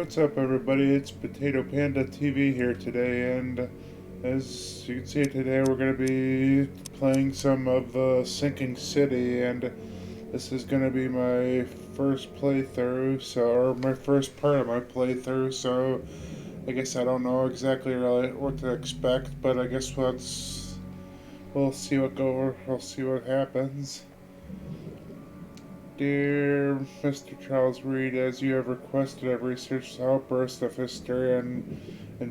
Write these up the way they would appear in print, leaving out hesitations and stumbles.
what's up everybody? It's Potato Panda TV here today, and as you can see today we're going to be playing some of the Sinking City, and this is going to be my first playthrough, or my first part of my playthrough, so I guess I don't know exactly really what to expect, but I guess we'll see we'll see what happens. Dear Mr. Charles Reed, as you have requested, I've researched the outburst of hysteria and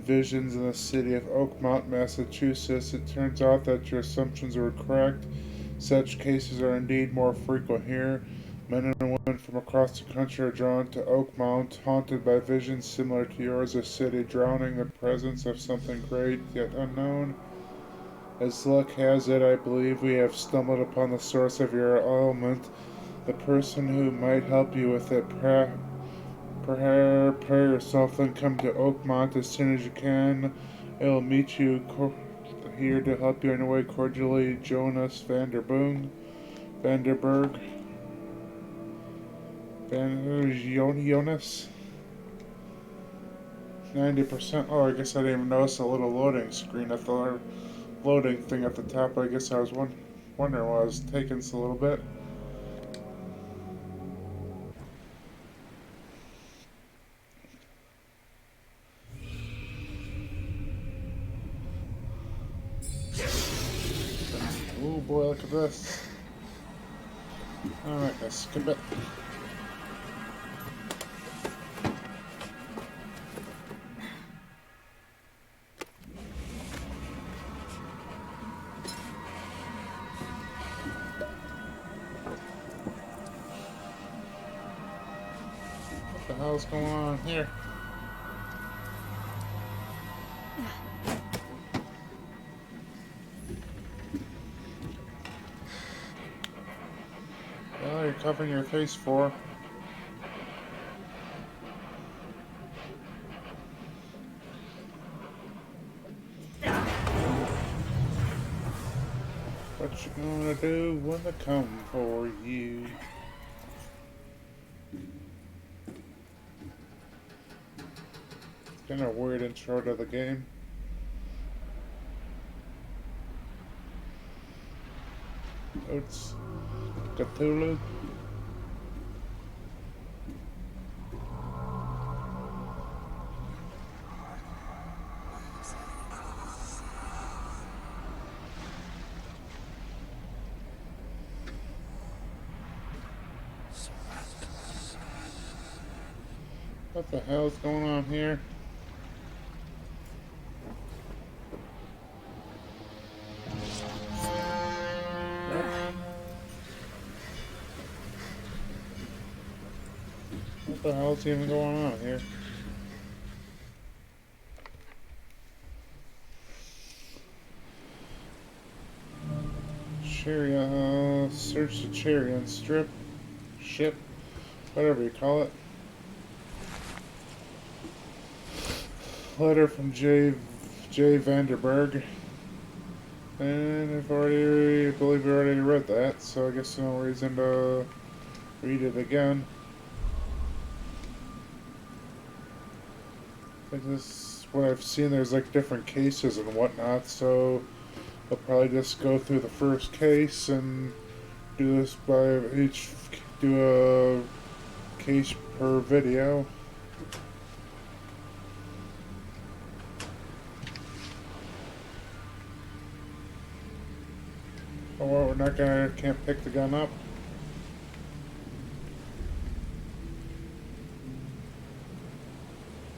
visions in the city of Oakmont, Massachusetts. It turns out that your assumptions were correct. Such cases are indeed more frequent here. Men and women from across the country are drawn to Oakmont, haunted by visions similar to yours, a city drowning in the presence of something great yet unknown. As luck has it, I believe we have stumbled upon the source of your ailment, the person who might help you with it. Prepare yourself and come to Oakmont as soon as you can. I will meet you here to help you on your way. Cordially, Jonas Vanderberg. Jonas? 90%. Oh, I guess I didn't even notice a little loading screen at the loading thing at the top. I guess I was wondering why it was taking so little bit. Oh boy, look at this. Alright, let's skip it. What the hell's going on here? Well, you're covering your face for. What you gonna do when they come for you? Kind of weird intro to the game. It's Cthulhu. What the hell's going on here? What the hell's even going on here? Search the Charion ship, whatever you call it. Letter from J. Vanderberg. And I believe we already read that, so I guess no reason to read it again. This, what I've seen, there's like different cases and whatnot, so I'll probably just go through the first case and do this do a case per video. Oh, well, can't pick the gun up.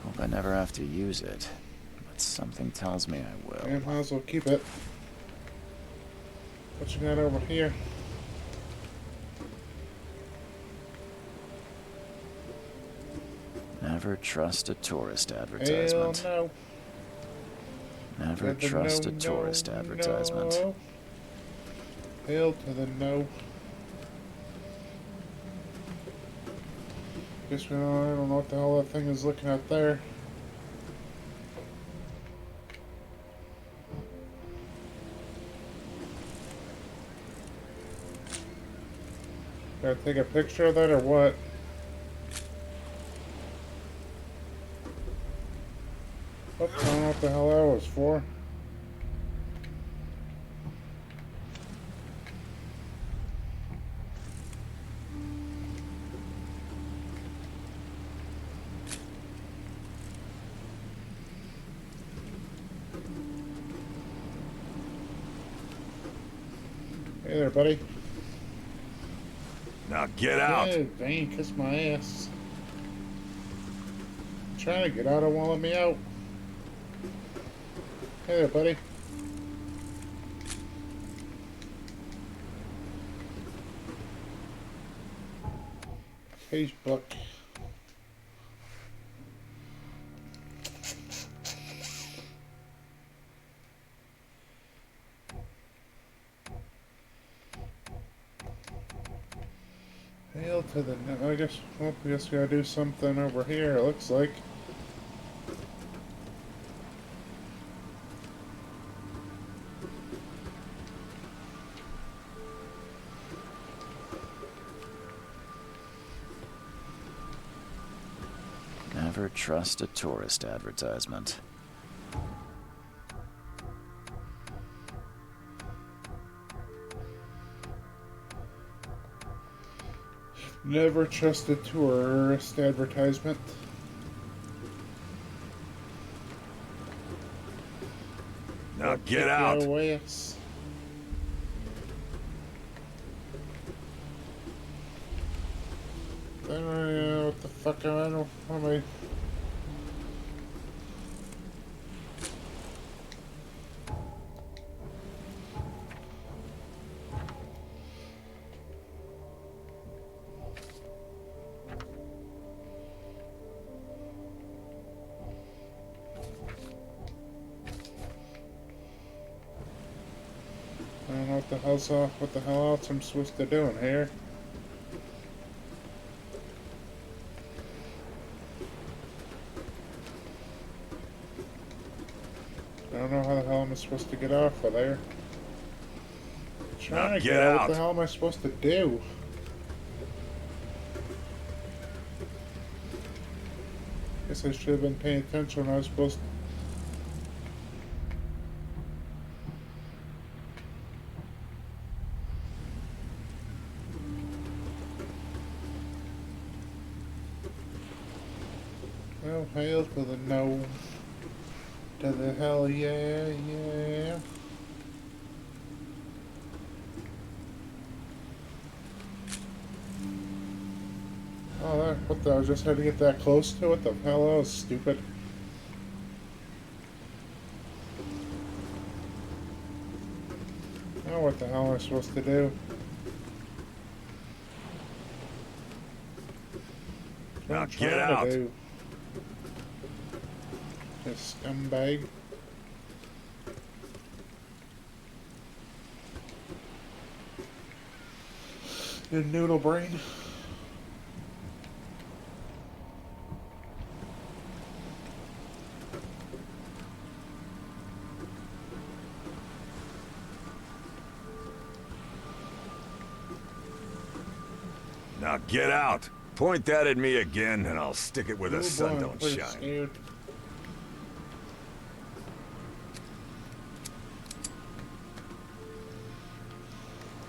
Hope I never have to use it, but something tells me I will. And might as well keep it. What you got over here? Never trust a tourist advertisement. Hell no. Never trust a tourist advertisement. No. Hell to the no. Guess I don't know what the hell that thing is looking at there. Gotta take a picture of that or what? Oh, I don't know what the hell that was for. Hey there, buddy. Now get out! Hey, dang, kiss my ass. I'm trying to get out, it won't let me out. Hey there, buddy. Page book. Hail to the... I guess we gotta do something over here, it looks like. Never trust a tourist advertisement. Never trust a tourist advertisement. Now get out! Your ass. I don't know what the fuck I don't... How am I... I don't know what the hell else I'm supposed to do in here. I don't know how the hell I'm supposed to get off of there. I'm trying to get out. What out. the hell am I supposed to do? Guess I should have been paying attention when I was supposed to. Well, hail to the no. To the hell yeah, yeah. Oh, what the? I just had to get that close to it? The hell? That was stupid. Now what the hell am I supposed to do? Now get out! You scumbag. You noodle brain. Now get out! Point that at me again and I'll stick it where the Oh, sun boy, don't I'm pretty shine. scared.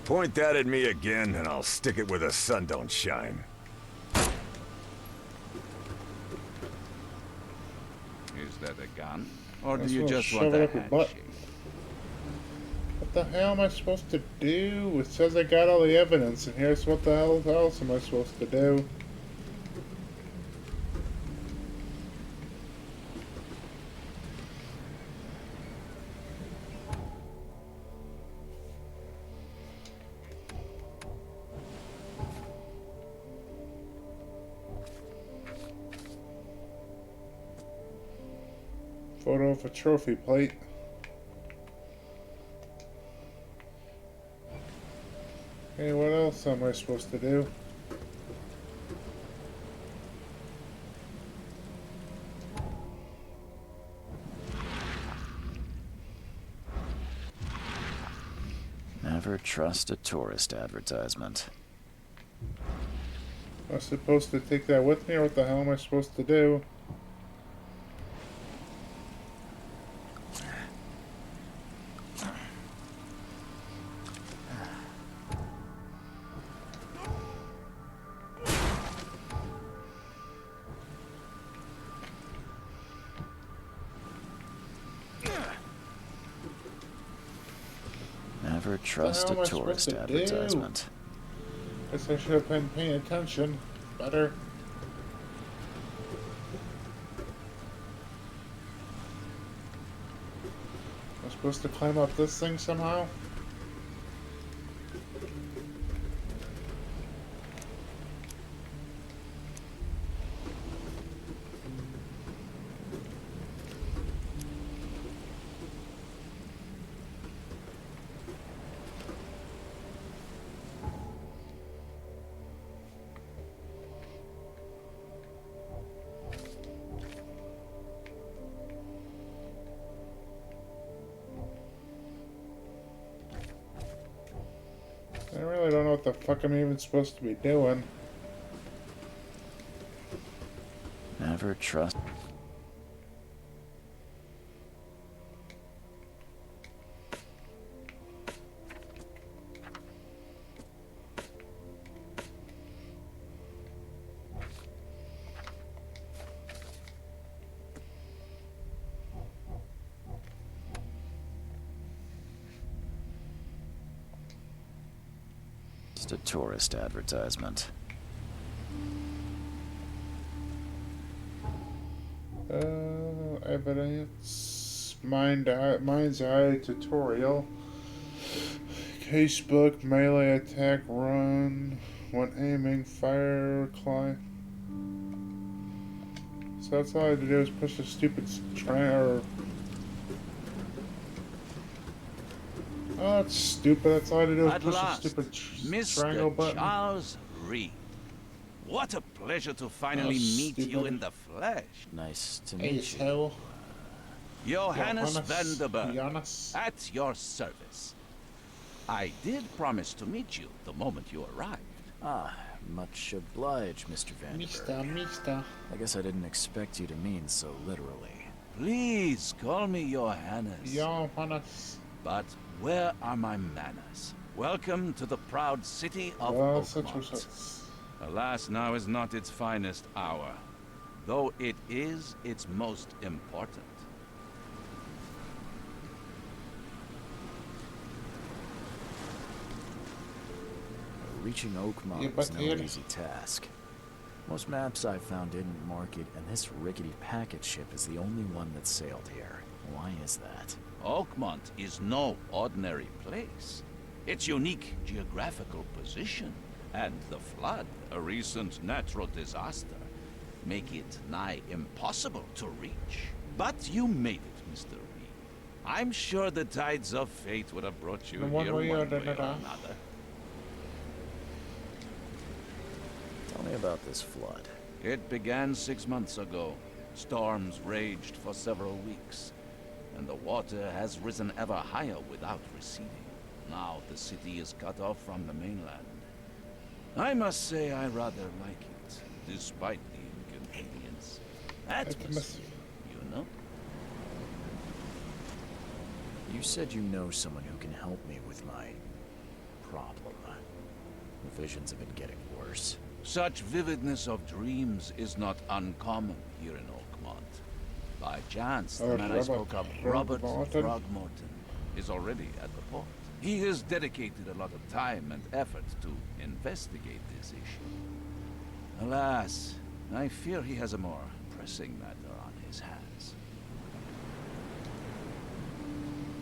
Point that at me again and I'll stick it where the sun don't shine. Is that a gun? Or do Might as you well just shove want it a up your butt. handshake? What the hell am I supposed to do? It says I got all the evidence, and here's what the hell else am I supposed to do? Photo of a trophy plate. Hey, what else am I supposed to do? Never trust a tourist advertisement. Am I supposed to take that with me, or what the hell am I supposed to do? Never trust hell a am I supposed tourist to do? advertisement. Guess I should have been paying attention better. Am I supposed to climb up this thing somehow? I really don't know what the fuck I'm even supposed to be doing. Never trust. Just a tourist advertisement. Evidence. Mind's Eye tutorial. Casebook, melee attack, run. When aiming, fire, climb. So that's all I had to do is push the stupid Oh, that's stupid. That's all I had to do is At push the last, stupid triangle Mr. button. Charles Reed. What a pleasure to finally meet you stupid. in the flesh. Nice to Hey, meet you. hell. Johannes Vanderberg, Johannes. at your service. I did promise to meet you the moment you arrived. Ah, much obliged, Mr. Vanderberg. Mister. I guess I didn't expect you to mean so literally. Please call me Johannes. Johannes. But where are my manners? Welcome to the proud city of Well, such or Oakmont. such. Alas, now is not its finest hour, though it is its most important. Reaching Oakmont Yeah, is but no here- easy task. Most maps I've found didn't mark it, and this rickety packet ship is the only one that sailed here. Why is that? Oakmont is no ordinary place. Its unique geographical position and the flood, a recent natural disaster, make it nigh impossible to reach. But you made it, Mr. Reed. I'm sure the tides of fate would have brought you In one here way or one way or another. another. Tell me about this flood. It began 6 months ago. Storms raged for several weeks, and the water has risen ever higher without receding. Now the city is cut off from the mainland. I must say I rather like it, despite the inconvenience. Atmosphere, you know? You said you know someone who can help me with my problem. The visions have been getting worse. Such vividness of dreams is not uncommon here in Oakmont. By chance, the man I spoke of, Robert Throgmorton, is already at the port. He has dedicated a lot of time and effort to investigate this issue. Alas, I fear he has a more pressing matter on his hands.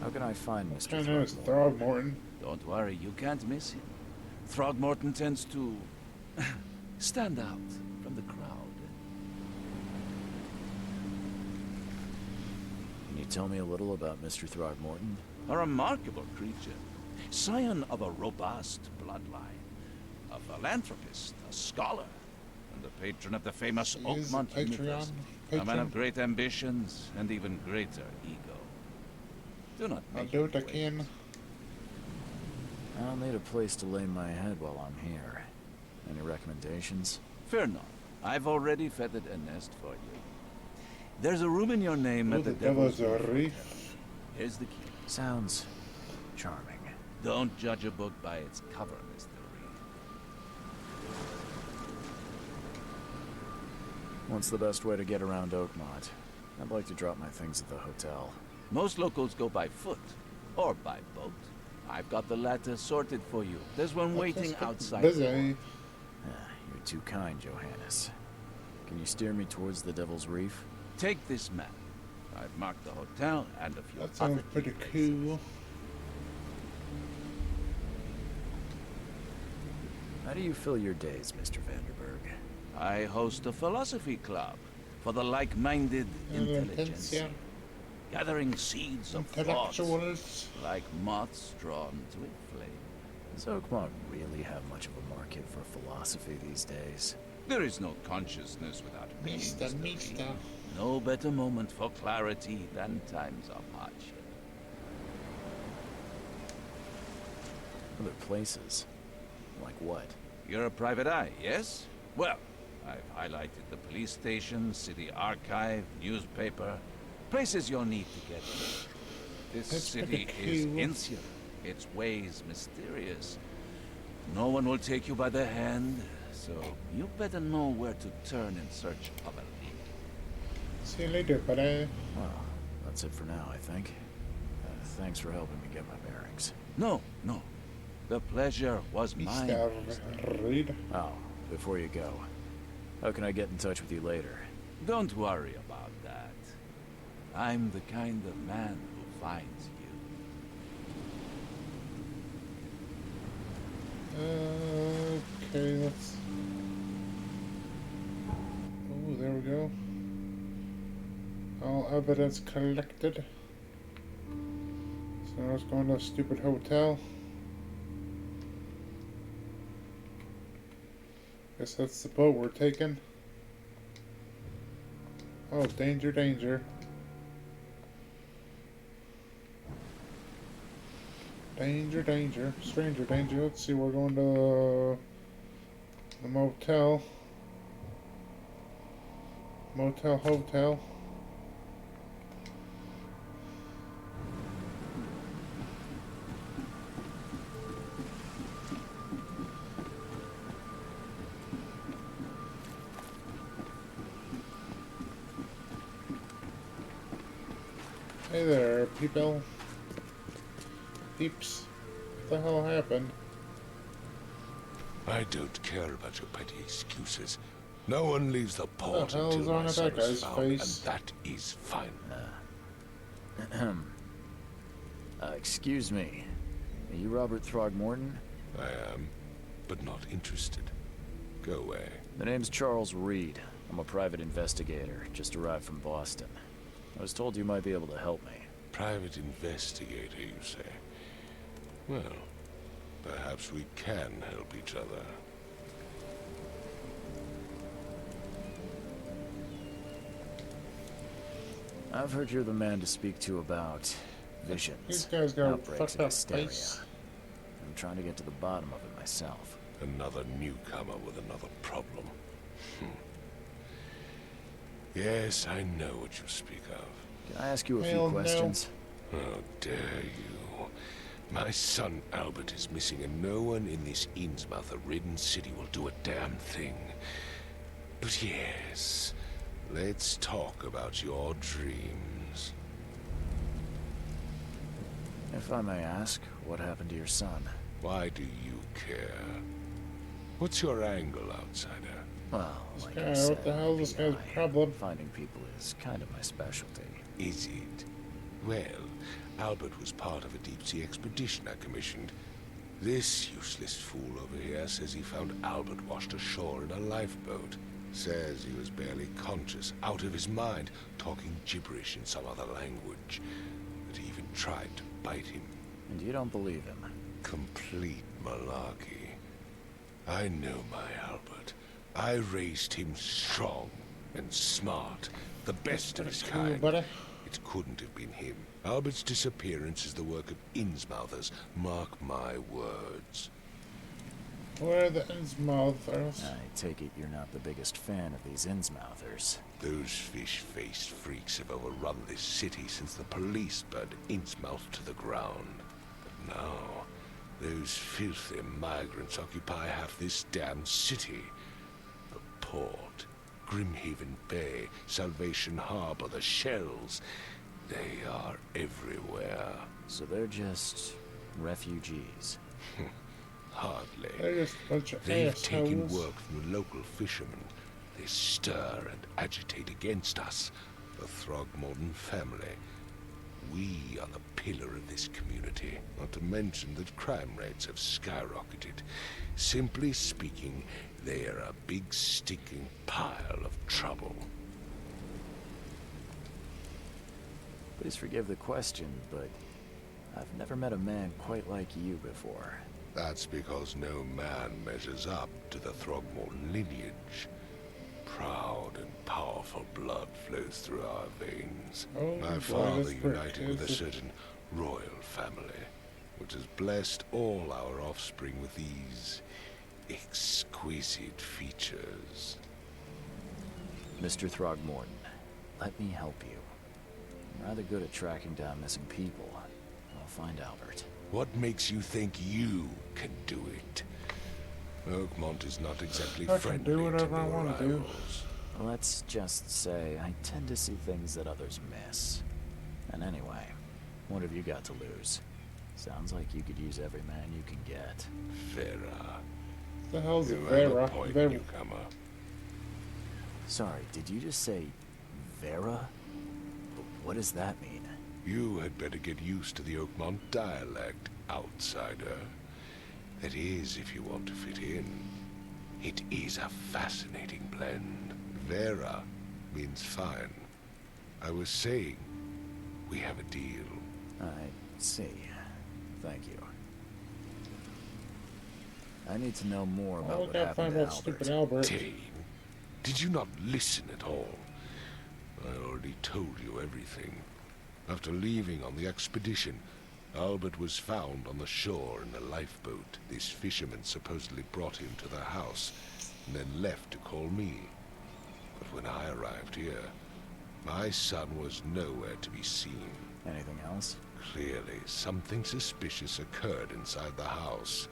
How can I find Mr. My name is Throgmorton? Throgmorton. Don't worry, you can't miss him. Throgmorton tends to stand out from the crowd. Can you tell me a little about Mr. Throgmorton? A remarkable creature, scion of a robust bloodline, a philanthropist, a scholar, and the patron of the famous He is a Oakmont Patreon University. A man patron. of great ambitions and even greater ego. Do not I'll make do what I him wait. can. I'll need a place to lay my head while I'm here. Any recommendations? Fear not. I've already feathered a nest for you. There's a room in your name Oh, at the the Devil's Devil's Roof Reef. Hotel. Here's the key. Sounds charming. Don't judge a book by its cover, Mr. Reed. What's the best way to get around Oakmont? I'd like to drop my things at the hotel. Most locals go by foot or by boat. I've got the latter sorted for you. There's one waiting outside. Busy. You're too kind, Johannes. Can you steer me towards the Devil's Reef? Take this map. I've marked the hotel and a few That sounds other pretty details. cool. How do you fill your days, Mr. Vanderberg? I host a philosophy club for the like-minded intelligence, Intelligentsia. gathering seeds of thought Intellectuals. like moths drawn to a flame. Does Oakmont really have much of a market for philosophy these days? There is no consciousness without meaning. Mister. No better moment for clarity than times of hardship. Other places? Like what? You're a private eye, yes? Well, I've highlighted the police station, city archive, newspaper, places you'll need to get to. This That's city pretty is cool. insular, its ways mysterious. No one will take you by the hand, so you better know where to turn in search of a lead. See you later, buddy. Well, that's it for now, I think. Thanks for helping me get my bearings. No. The pleasure was mine. Mr. Reed. Oh, before you go, how can I get in touch with you later? Don't worry about that. I'm the kind of man who finds you. Okay, let's... Oh, there we go. All evidence collected. So now let's go into a stupid hotel. Guess that's the boat we're taking. Oh, danger, danger. Danger, danger. Stranger danger. Let's see, we're going to the motel. Motel, hotel. Hey there, people. Peeps. What the hell happened? I don't care about your petty excuses. No one leaves the port the hell's until wrong my with son that is guy's found, face? and that is fine. Excuse me. Are you Robert Throgmorton? I am, but not interested. Go away. The name's Charles Reed. I'm a private investigator, just arrived from Boston. I was told you might be able to help me. Private investigator, you say? Well, perhaps we can help each other. I've heard you're the man to speak to about visions, These guys got a outbreaks, fucked and up hysteria. face. I'm trying to get to the bottom of it myself. Another newcomer with another problem. Yes, I know what you speak of. Can I ask you a Hell few no. questions? How dare you? My son Albert is missing, and no one in this Innsmouth-ridden city will do a damn thing. But yes, let's talk about your dreams. If I may ask, what happened to your son? Why do you care? What's your angle, outsider? Well, like guy, I what said, the hell is this guy's PI. problem? Finding people is kind of my specialty. Is it? Well, Albert was part of a deep-sea expedition I commissioned. This useless fool over here says he found Albert washed ashore in a lifeboat. Says he was barely conscious, out of his mind, talking gibberish in some other language. That he even tried to bite him. And you don't believe him? Complete malarkey. I know my Albert. I raised him strong and smart, the best of his Cool, kind. buddy. It couldn't have been him. Albert's disappearance is the work of Innsmouthers. Mark my words. Where are the Innsmouthers? I take it you're not the biggest fan of these Innsmouthers. Those fish-faced freaks have overrun this city since the police burned Innsmouth to the ground. But now, those filthy migrants occupy half this damn city. The port, Grimhaven Bay, Salvation Harbor, the shells. They are everywhere. So they're just Refugees. Hardly. They're just a bunch of They've taken assholes. work from the local fishermen. They stir and agitate against us, the Throgmorton family. We are the pillar of this community, not to mention that crime rates have skyrocketed. Simply speaking, they are a big stinking pile of trouble. Please forgive the question, but I've never met a man quite like you before. That's because no man measures up to the Throgmorton lineage. Proud and powerful blood flows through our veins. Oh, My boy, father that's united with a pretty- certain royal family, which has blessed all our offspring with these exquisite features. Mr. Throgmorton, let me help you. I'm rather good at tracking down missing people. I'll find Albert. What makes you think you can do it? Oakmont is not exactly I can friendly do whatever to I new wanna do. arrivals. Let's just say I tend to see things that others miss. And anyway, what have you got to lose? Sounds like you could use every man you can get. Vera. The hell's You have Vera? a point, Vera. newcomer. Sorry, did you just say Vera? What does that mean? You had better get used to the Oakmont dialect, outsider. That is, if you want to fit in. It is a fascinating blend. Vera means fine. I was saying, we have a deal. I see. Thank you. I need to know more about Oh, we what gotta happened find to out Albert. stupid Albert. Dane, did you not listen at all? I already told you everything. After leaving on the expedition, Albert was found on the shore in a lifeboat. This fisherman supposedly brought him to their house, and then left to call me. But when I arrived here, my son was nowhere to be seen. Anything else? Clearly, something suspicious occurred inside the house.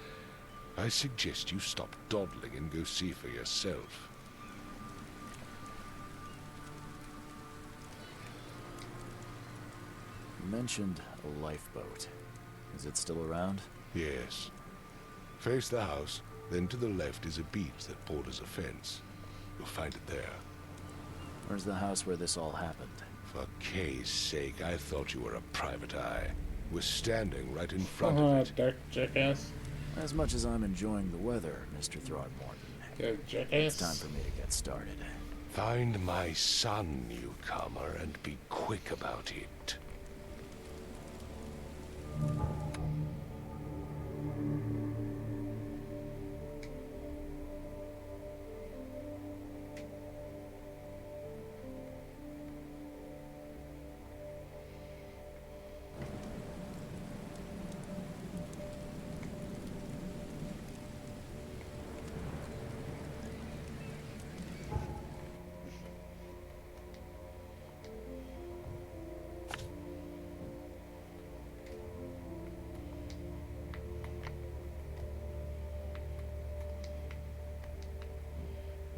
I suggest you stop dawdling and go see for yourself. You mentioned a lifeboat. Is it still around? Yes. Face the house, then to the left is a beach that borders a fence. You'll find it there. Where's the house where this all happened? For Kay's sake, I thought you were a private eye. We're standing right in front of it. Duck jackass. As much as I'm enjoying the weather, Mr. Throgmorton, Yeah, it's jackass. time for me to get started. Find my son, newcomer, and be quick about it.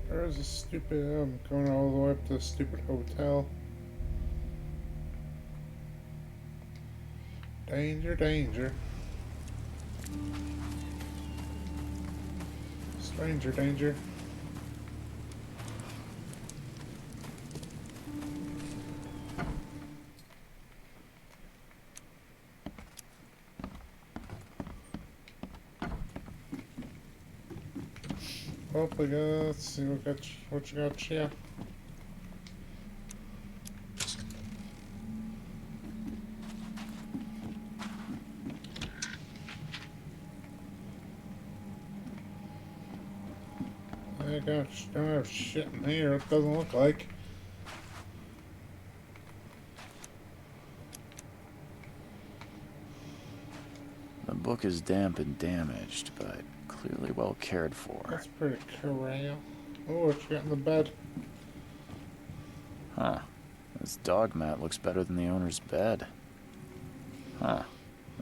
There's a stupid, I'm going all the way up to the stupid hotel. Danger, danger. Stranger danger. Oh, we got, let's see what you got here. I don't have shit in here, it doesn't look like. The book is damp and damaged, but clearly well cared for. That's pretty corral. Oh, what you got in the bed? Huh. This dog mat looks better than the owner's bed. Huh.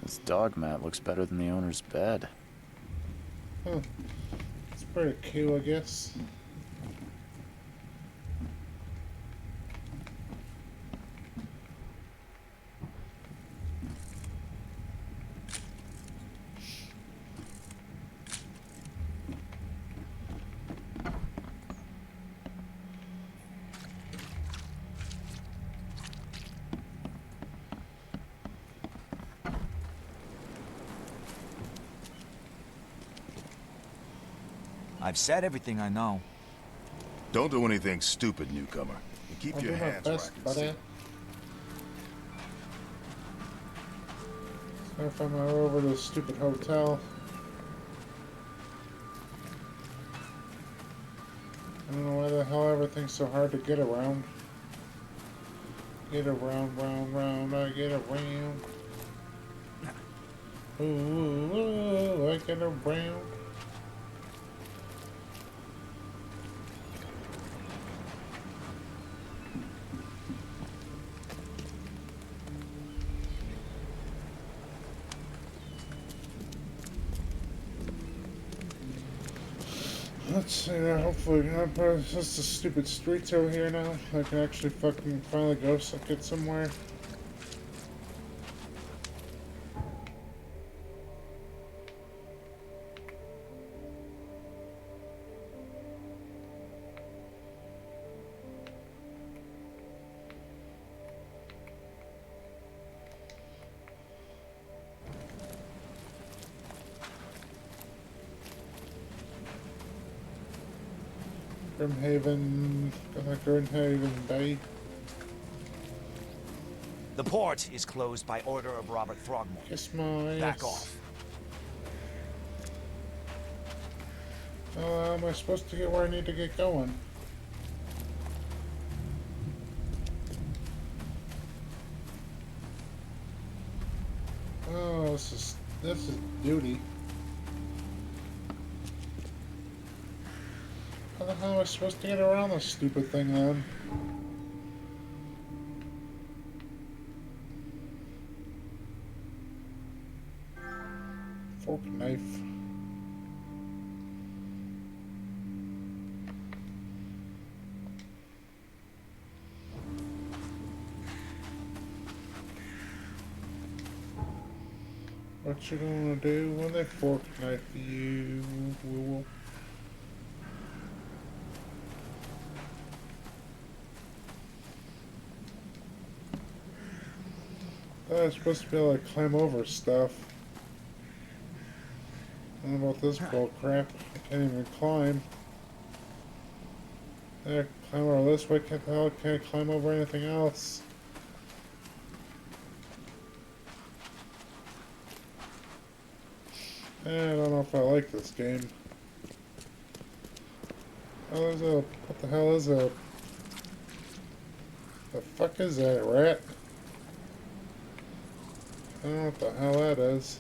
This dog mat looks better than the owner's bed. Huh. It's pretty cool, I guess. I've said everything I know. Don't do anything stupid, newcomer. And keep I'll your do my hands where I best, can buddy. see. So if I'm over to the stupid hotel. I don't know why the hell everything's so hard to get around. Get around, round, round, I get around. Ooh, ooh, ooh, I get around. Let's see, hopefully, it's just the stupid streets over here now. I can actually fucking finally go get somewhere. Grimhaven Bay. The port is closed by order of Robert Throgmorton. Kiss my ass. Back off. Am I supposed to get where I need to get going? Oh, this is duty. How the hell am I supposed to get around this stupid thing then? Fork knife. What you gonna do when they fork knife you? I was supposed to be able to climb over stuff. I don't know about this bull crap. I can't even climb. I climb over this way. Can't the hell can't climb over anything else. I don't know if I like this game. Oh, there's a... What the hell is a... The fuck is that, a rat? I don't know what the hell that is.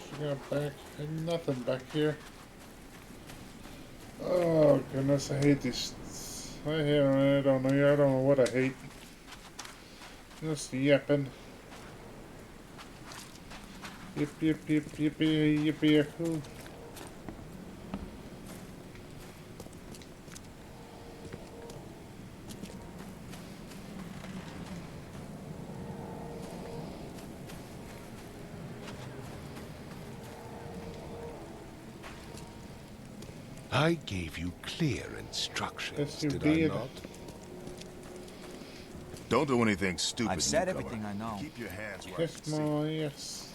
She got back, and nothing back here. Oh goodness, I hate these. I don't know what I hate. Just yapping. Yip yip yip yippee yippee yahoo. I gave you clear instructions, Yes, you did did. I not? Don't do anything stupid, I've said newcomer. everything I know. Keep your hands where I Kiss can see. my ass.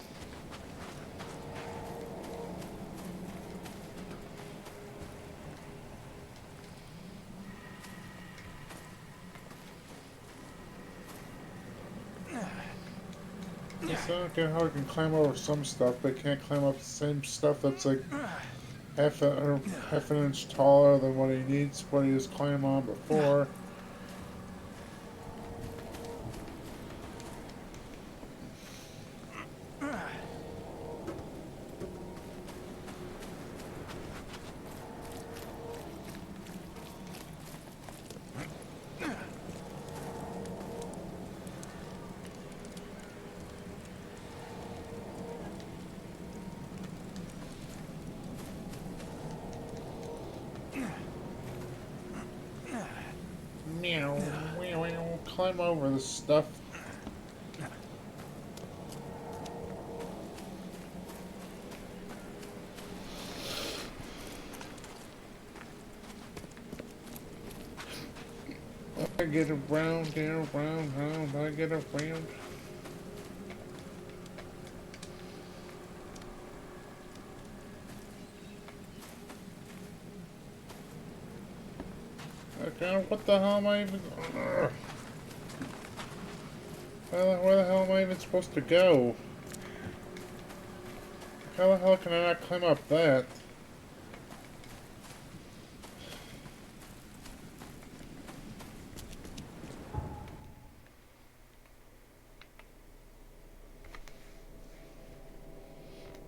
Yes, I don't care how I can climb over some stuff, but I can't climb up the same stuff that's like half an inch taller than what he was climbing on before. Meow, meow, meow, climb over this stuff. I get around and around, round, I get around. Okay, what the hell am I even... Where the hell am I even supposed to go? How the hell can I not climb up that?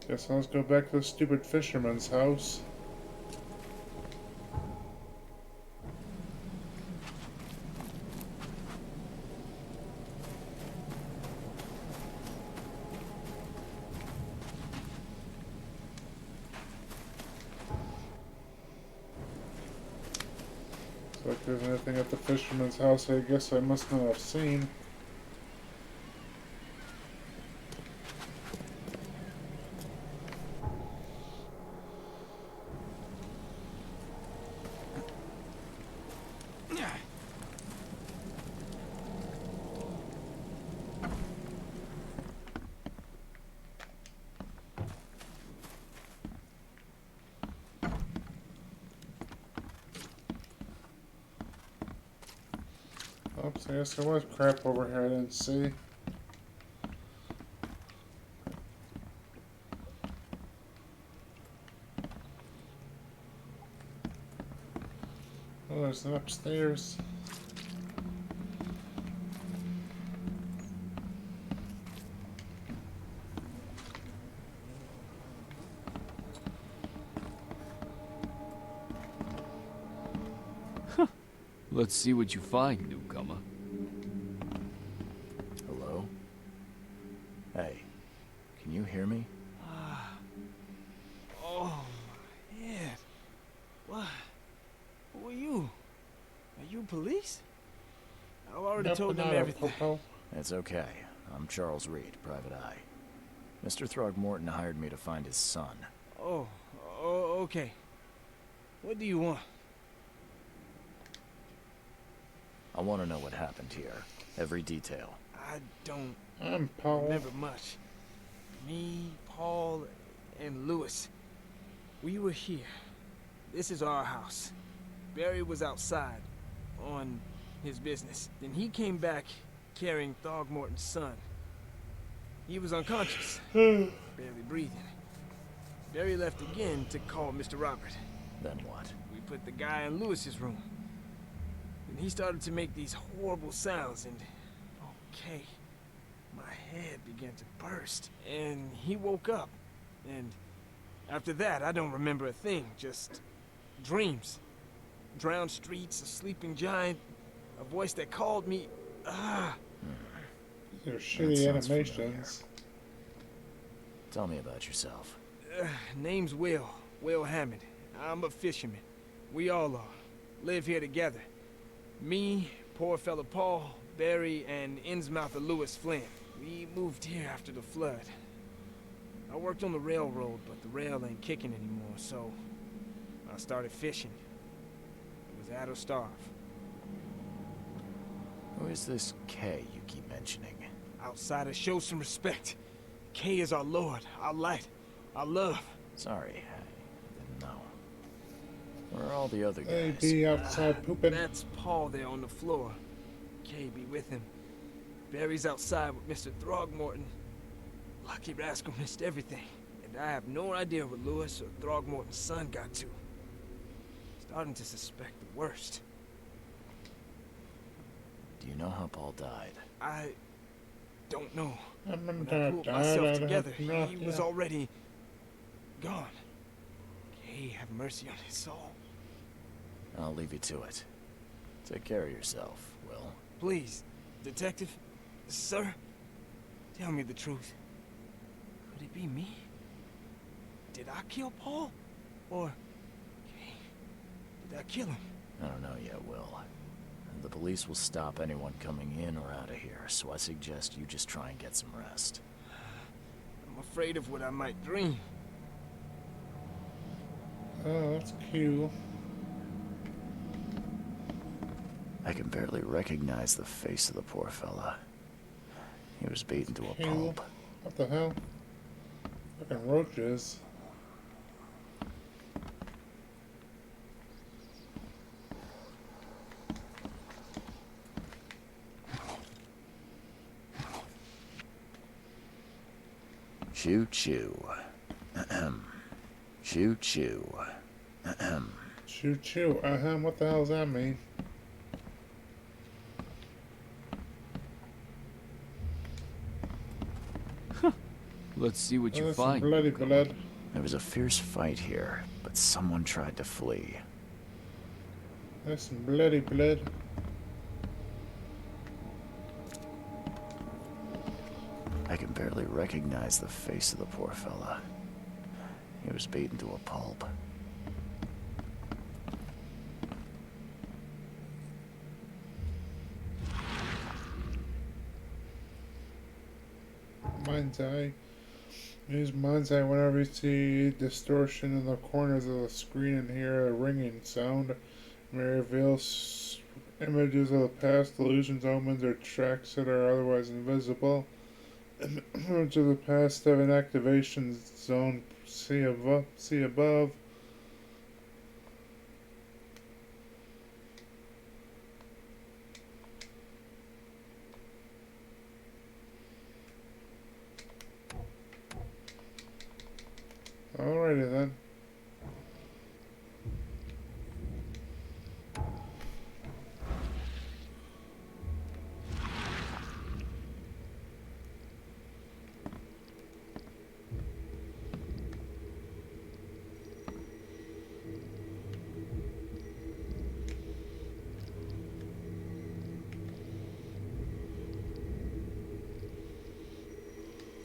Guess let's go back to the stupid fisherman's house. So if there's anything at the fisherman's house, I guess I must not have seen. Oops, I guess there was crap over here I didn't see. Oh, there's an upstairs. Let's see what you find, newcomer. Hello? Hey, can you hear me? Oh, my head. What? Who are you? Are you police? I've already told them everything. It's okay. I'm Charles Reed, Private Eye. Mr. Throgmorton hired me to find his son. Oh, okay. What do you want? I want to know what happened here. Every detail. I don't I'm Paul. remember much. Me, Paul, and Lewis. We were here. This is our house. Barry was outside on his business. Then he came back carrying Throgmorton's son. He was unconscious, barely breathing. Barry left again to call Mr. Robert. Then what? We put the guy in Lewis's room. And he started to make these horrible sounds and... Okay. My head began to burst. And he woke up. And after that, I don't remember a thing. Just dreams. Drowned streets, a sleeping giant, a voice that called me. These are shitty animations. Tell me about yourself. Name's Will Hammond. I'm a fisherman. We all are. Live here together. Me, poor fella Paul, Barry, and Innsmouther Lewis Flynn. We moved here after the flood. I worked on the railroad, but the rail ain't kicking anymore, so I started fishing. It was at or starve. Who is this K you keep mentioning? Outsiders, show some respect. K is our lord, our light, our love. Sorry, I didn't know. Where are all the other They guys? be outside pooping. That's Paul there on the floor. K be with him. Barry's outside with Mr. Throgmorton. Lucky rascal missed everything. And I have no idea what Lewis or Throgmorton's son got to. Starting to suspect the worst. Do you know how Paul died? I don't know. I'm When I gonna pulled die. myself I together, have no he was idea. already gone. K have mercy on his soul. I'll leave you to it. Take care of yourself, Will. Please, detective, sir, tell me the truth. Could it be me? Did I kill Paul? Or, K, did I kill him? I don't know yet, Will. The police will stop anyone coming in or out of here, so I suggest you just try and get some rest. I'm afraid of what I might dream. Oh, that's cute. I can barely recognize the face of the poor fella. He was beaten to a Ew. pulp. What the hell? Fucking roaches. Choo choo. Ahem. Choo choo. Ahem. Choo choo. What the hell does that mean? Let's see what you That's some find. bloody blood. There was a fierce fight here, but someone tried to flee. There's some bloody blood. I can barely recognize the face of the poor fella. He was beaten to a pulp. Mind's eye. Use mind's eye whenever you see distortion in the corners of the screen and hear a ringing sound. It may reveal images of the past, illusions, omens, or tracks that are otherwise invisible. Images of the past have an activation zone. See above. Alrighty then.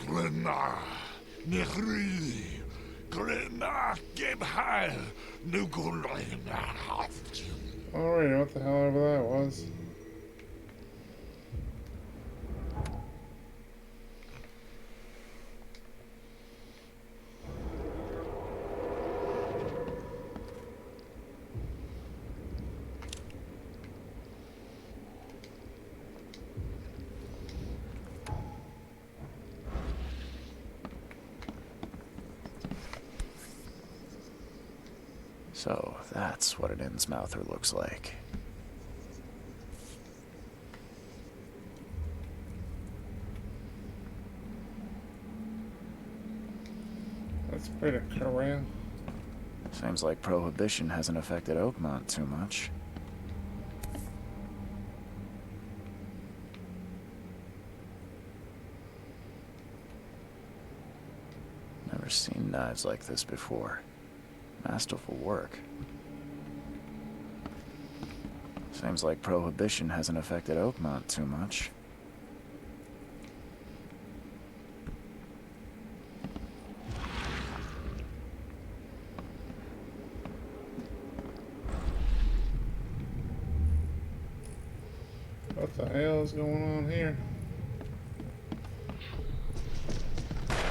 Glenna, Nehri, Glenna, Gebheil, Nugulina. Alrighty, what the hell ever that was. So, that's what an Innsmouther looks like. That's pretty cool. Seems like Prohibition hasn't affected Oakmont too much. Never seen knives like this before. Masterful work. Seems like Prohibition hasn't affected Oakmont too much. What the hell is going on here?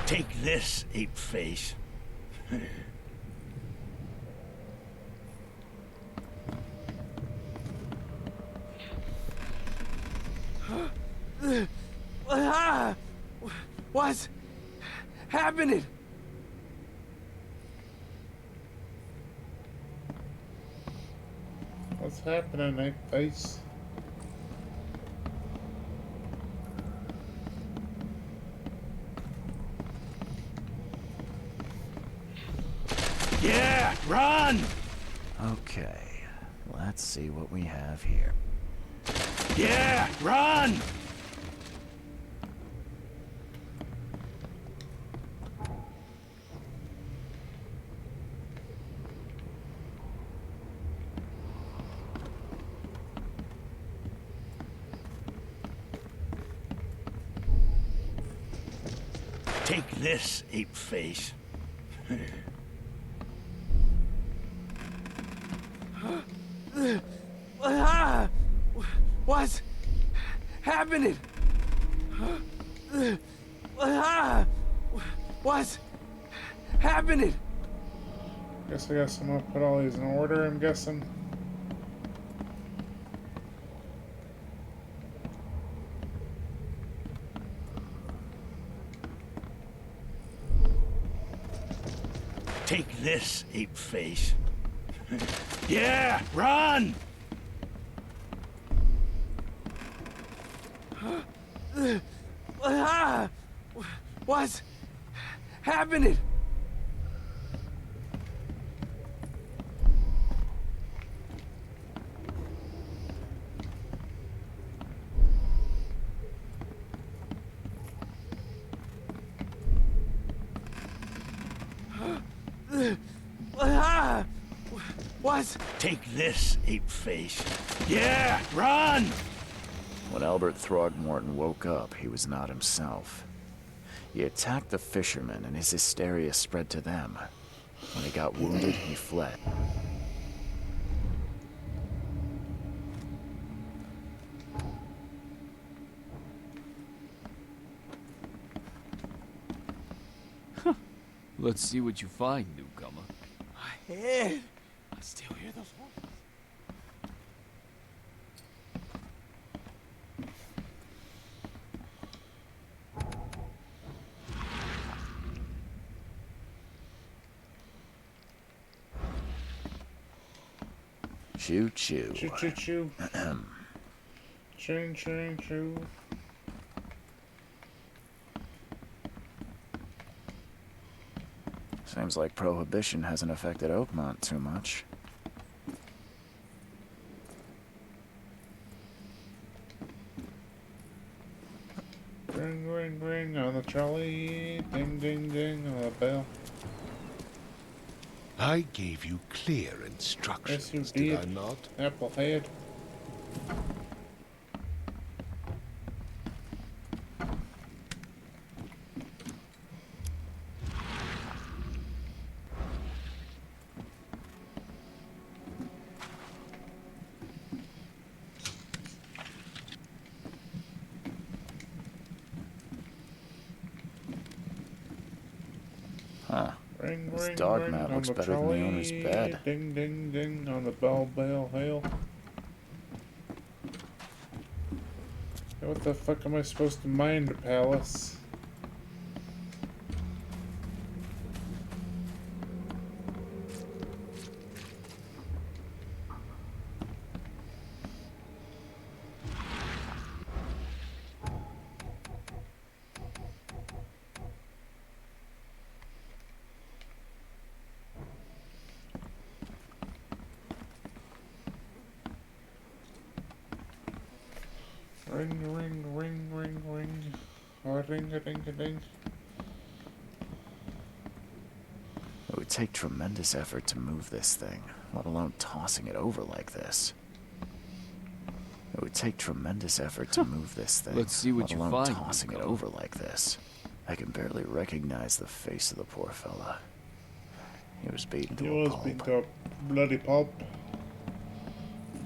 Take this, ape face. What's happening? What's happening, ape face? Yeah, run! Okay, let's see what we have here. Yeah, run! Take this, ape face. What's happening? What's happening? Guess I guess I'm gonna put all these in order, I'm guessing. Take this, ape face. Yeah, run! What's happening? What? Take this, ape face. Yeah, run! When Albert Throgmorton woke up, he was not himself. He attacked the fishermen, and his hysteria spread to them. When he got wounded, he fled. Let's see what you find, newcomer. My head. I still hear those voices. Choo choo. Choo choo choo. Choo choo choo. Seems like Prohibition hasn't affected Oakmont too much. Ring, ring, ring on the trolley. Ding, ding, ding on the bell. I gave you clear instructions, Yes, you did I did. not? Applehead. Huh. Ring, This ring, dog ring mat on looks the better than the owner's trolley. bed. Ding, ding, ding on the bell, hail. Hey, what the fuck am I supposed to mine the palace? Ring, ring, ring, ring, ring. Oh, ring, a ding, a ding. It would take tremendous effort to move this thing, let alone tossing it over like this. It would take tremendous effort to move this thing, Let's see what let you alone find, tossing it newcomer. over like this. I can barely recognize the face of the poor fella. He was beaten to He a was pulp. beaten to a bloody pulp.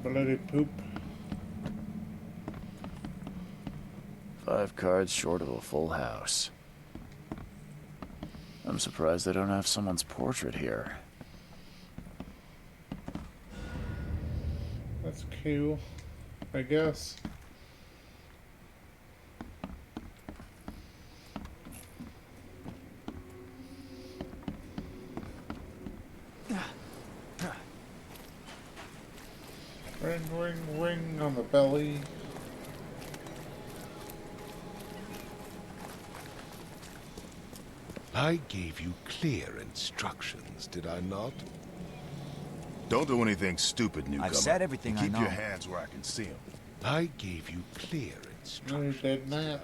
Bloody poop. 5 cards short of a full house. I'm surprised they don't have someone's portrait here. That's cool, I guess. Ring, ring, ring on the belly. I gave you clear instructions, did I not? Don't do anything stupid, newcomer. I've said everything I Keep know. your hands where I can see them. I gave you clear No, you instructions, did did I not.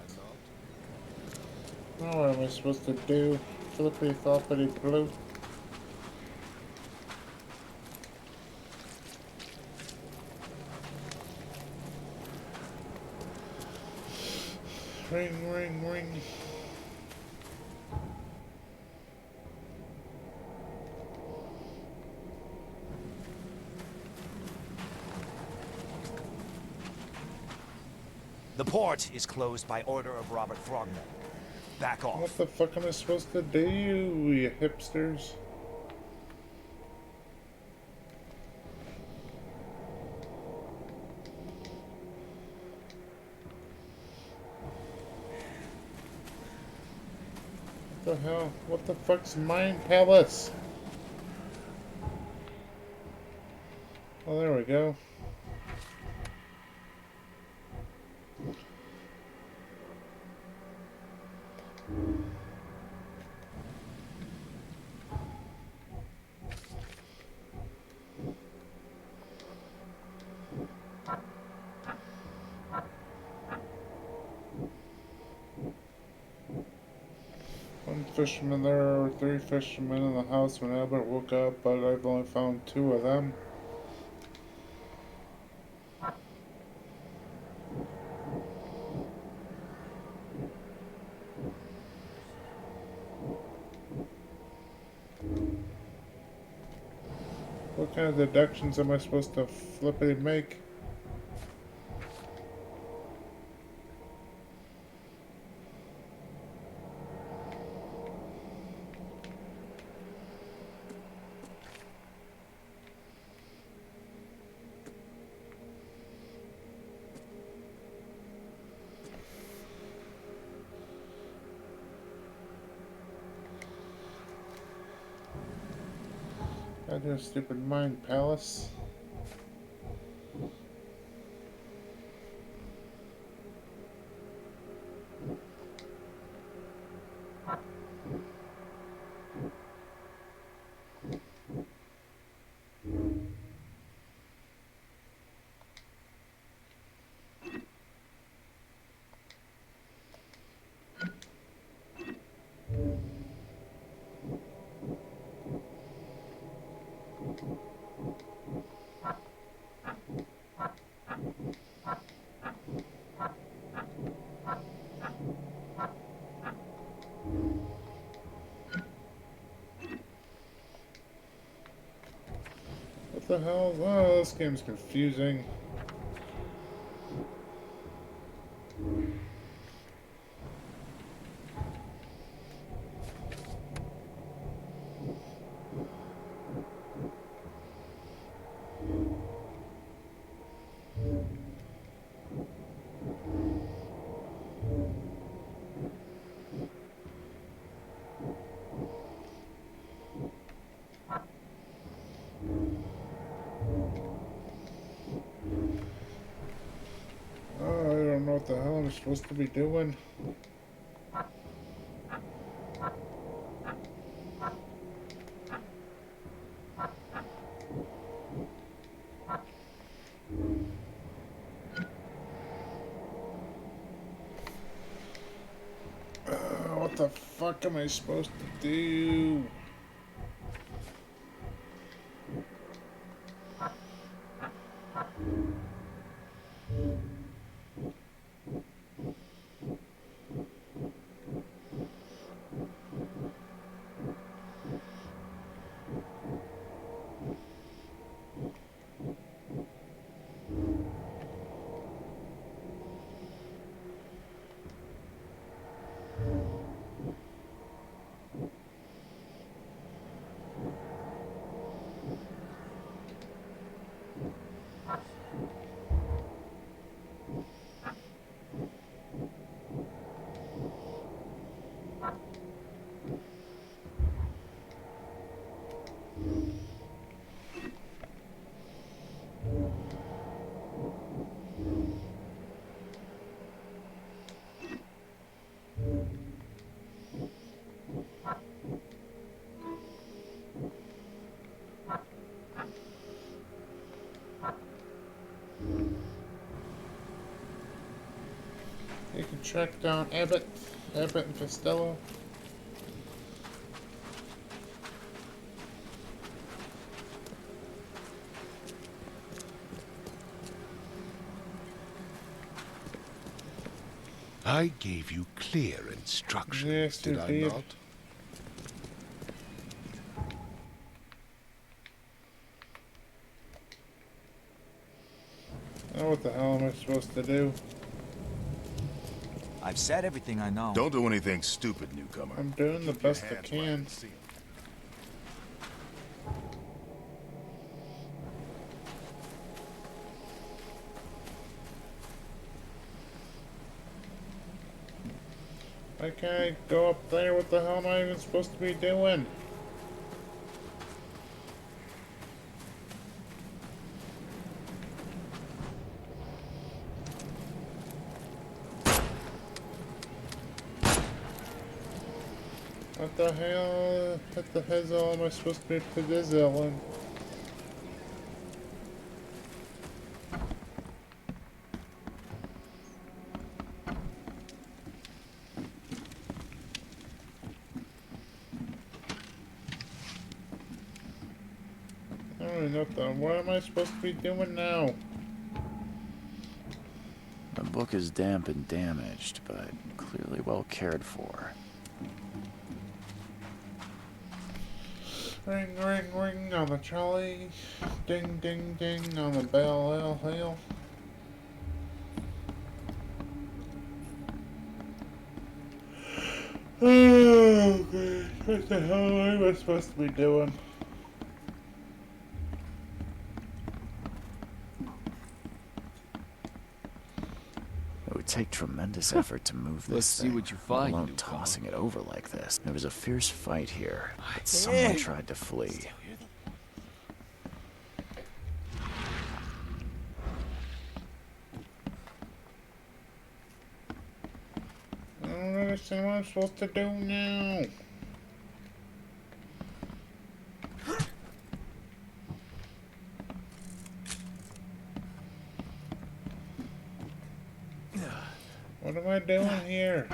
not? Now what am I supposed to do? Flippity floppity blue. Ring, ring, ring. The port is closed by order of Robert Throgmorton. Back off. What the fuck am I supposed to do, you hipsters? What the hell? What the fuck's Mine Palace? Oh, there we go. One fisherman. There are 3 fishermen in the house when Albert woke up, but I've only found 2 of them. What kind of deductions am I supposed to flippity make? I do a stupid mind palace. What the hell? Oh, this game's confusing. Oh, I don't know what the hell I'm supposed to be doing. What the fuck am I supposed to do? You can track down Abbott and Costello. I gave you clear instructions, Yes, did you I did. not? Now what the hell am I supposed to do? I've said everything I know. Don't do anything stupid, newcomer. I'm doing the Keep your best I hands where can. see 'em. Why can't I go up there? What the hell am I even supposed to be doing? What the hell? What the hell am I supposed to be pedazzling? I don't even know what am I supposed to be doing now? The book is damp and damaged, but clearly well cared for. Ring, ring, ring on the trolley. Ding, ding, ding on the bell. Hail, hail. Oh, God. What the hell am I supposed to be doing? It would take tremendous effort to move this Let's see thing, what you let find, alone newcomer. tossing it over like this. There was a fierce fight here, but someone tried to flee. I don't understand what I'm supposed to do now. What am I doing here?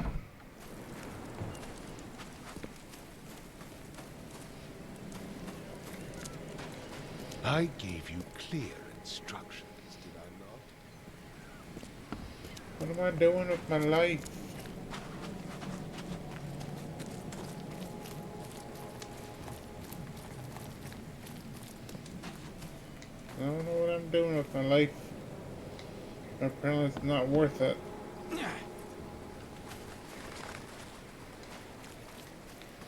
I gave you clear instructions, did I not? What am I doing with my life? I don't know what I'm doing with my life. Apparently it's not worth it.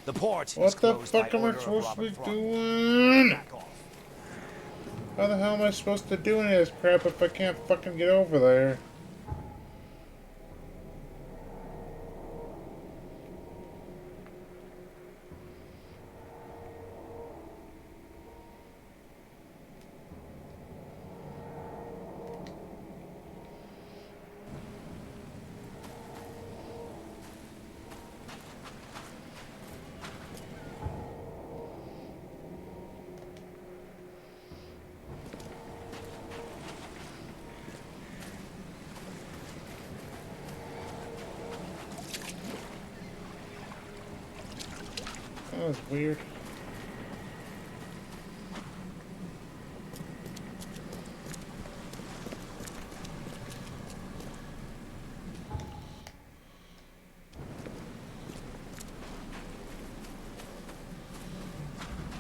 The port is What the closed by fuck am I order of supposed to be Robert Throckmorton. doing? Back off. How the hell am I supposed to do any of this crap if I can't fucking get over there? That was weird.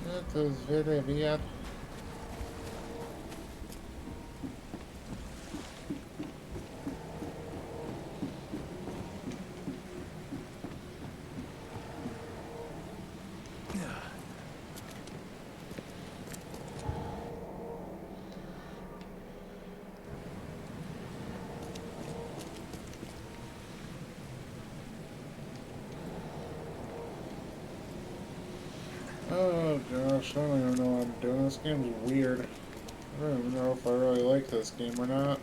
That was very weird. Oh gosh, I don't even know what I'm doing. This game's weird. I don't even know if I really like this game or not.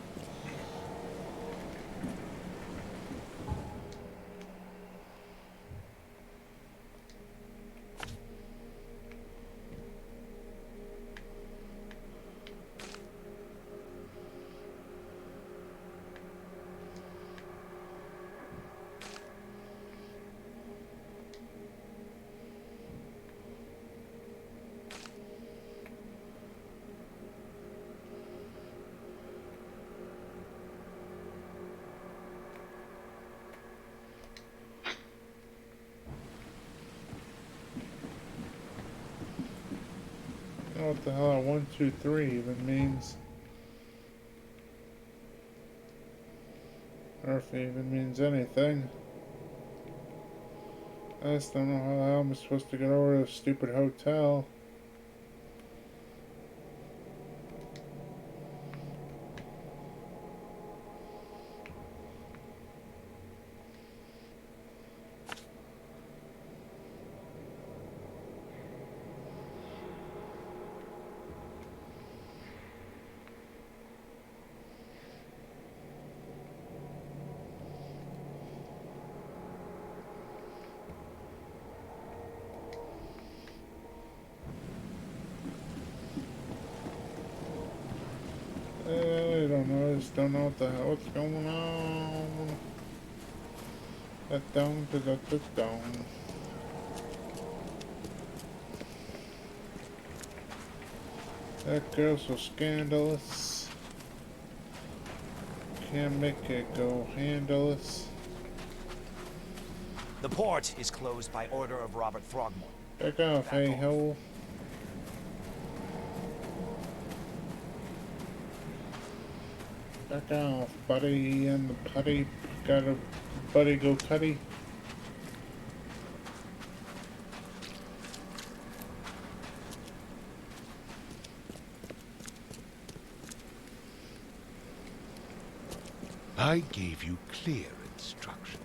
I don't know what the hell 1, 2, 3 even means. Or if it even means anything. I just don't know how the hell I'm supposed to get over to this stupid hotel. I don't know. I just don't know what the hell what's going on. That down, that down. That girl's so scandalous. Can't make it go handleless. The port is closed by order of Robert Throgmorton. Back off, hey ho. Back off, buddy, and the putty. Got a buddy go cutty. I gave you clear instructions.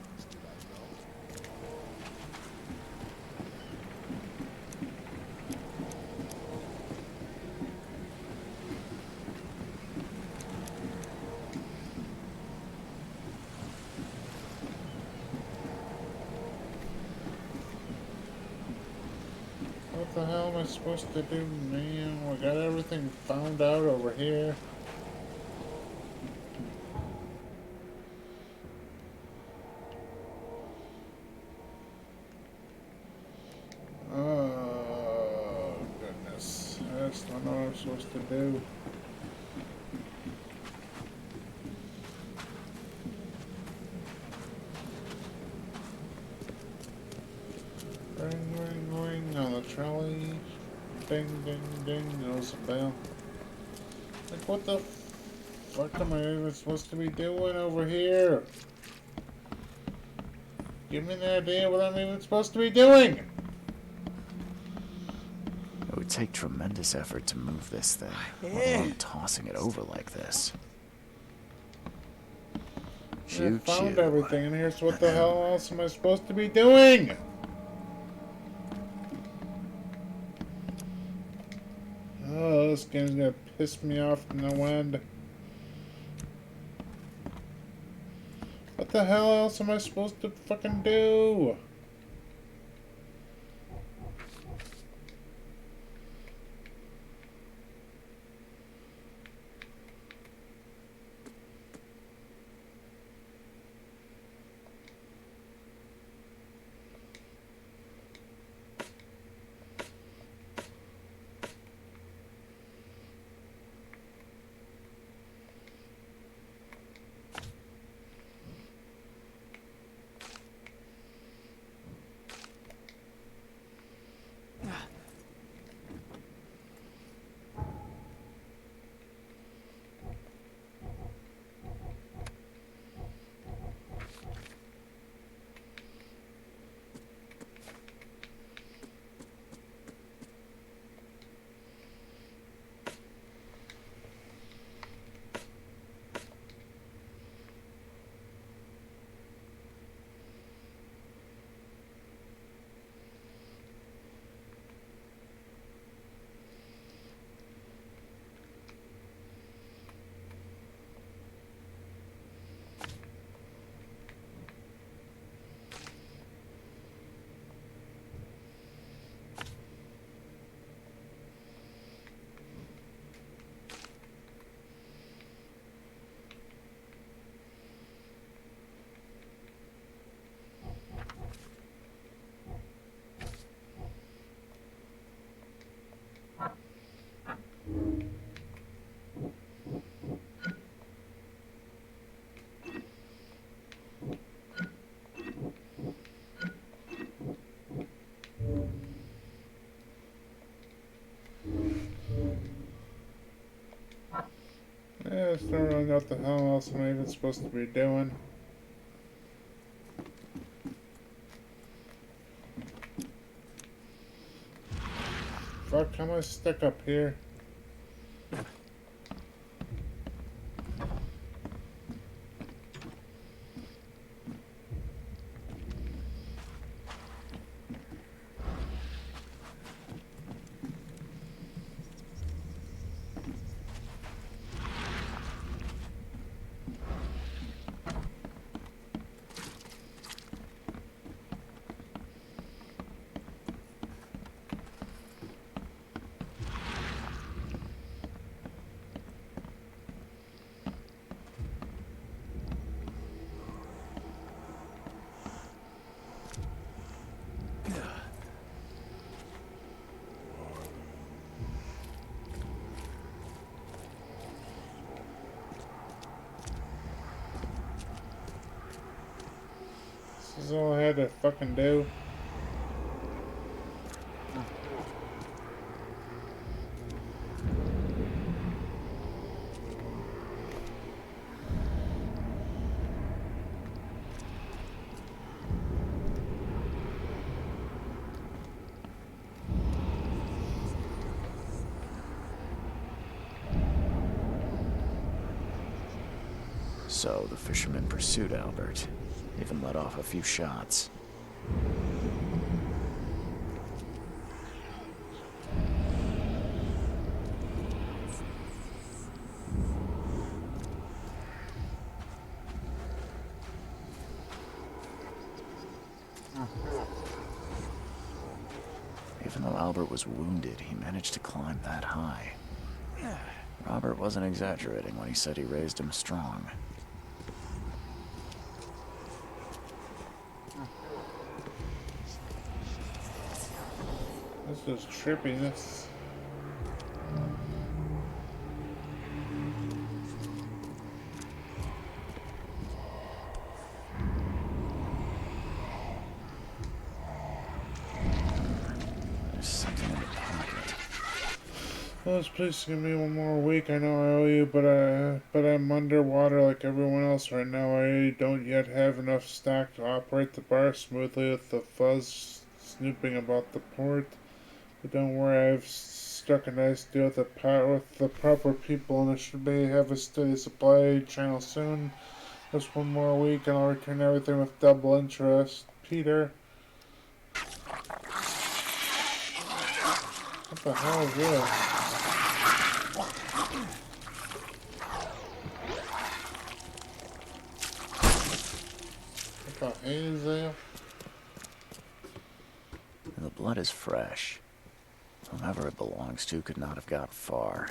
What the hell am I supposed to do now? I got everything found out over here. Oh, goodness. I just don't know what I'm supposed to do. Ring, ring, ring on the trolley. Ding, ding, ding goes the bell. Like, what the fuck am I even supposed to be doing over here? Give me an idea what I'm even supposed to be doing! It would take tremendous effort to move this thing, let alone tossing it over like this. I found everything in here, so what the hell else am I supposed to be doing? Oh, this game's gonna piss me off to no end. What the hell else am I supposed to fucking do? Yeah, I still don't really know what the hell else am I even supposed to be doing. Fuck, how am I stuck up here? all I had to fucking do. So the fisherman pursued Albert, even let off a few shots. Even though Albert was wounded, he managed to climb that high. Robert wasn't exaggerating when he said he raised him strong. This is trippiness. There's something in the pocket. Well, please give me one more week. I know I owe you, but I'm underwater like everyone else right now. I don't yet have enough stock to operate the bar smoothly with the fuzz snooping about the port. But don't worry, I've struck a nice deal with the proper people, and I should be have a steady supply channel soon. Just one more week, and I'll return everything with double interest. Peter. What the hell is this? What the hell? The blood is fresh. Whomever it belongs to could not have got far.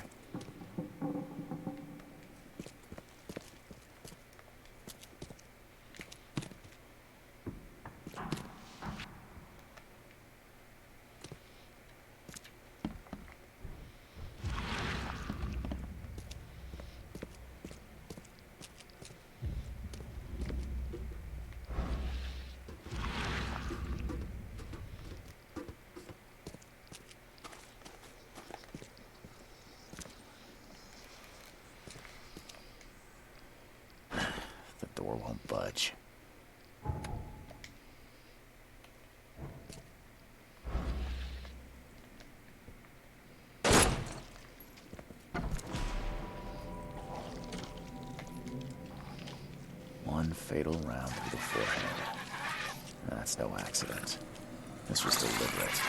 The door won't budge. One fatal round through the forehead. That's no accident. This was deliberate.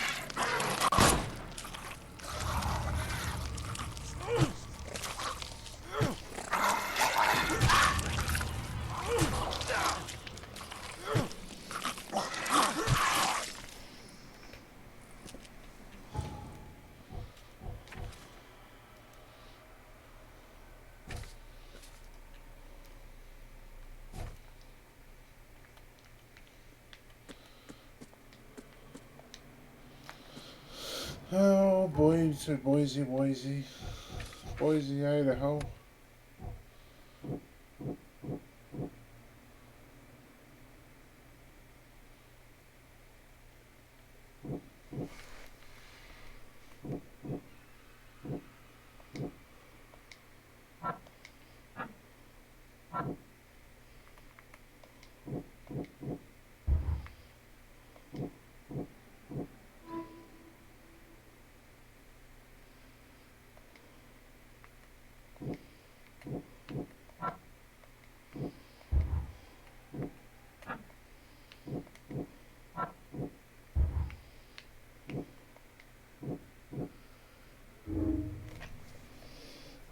Oh, Boise, Boise, Idaho.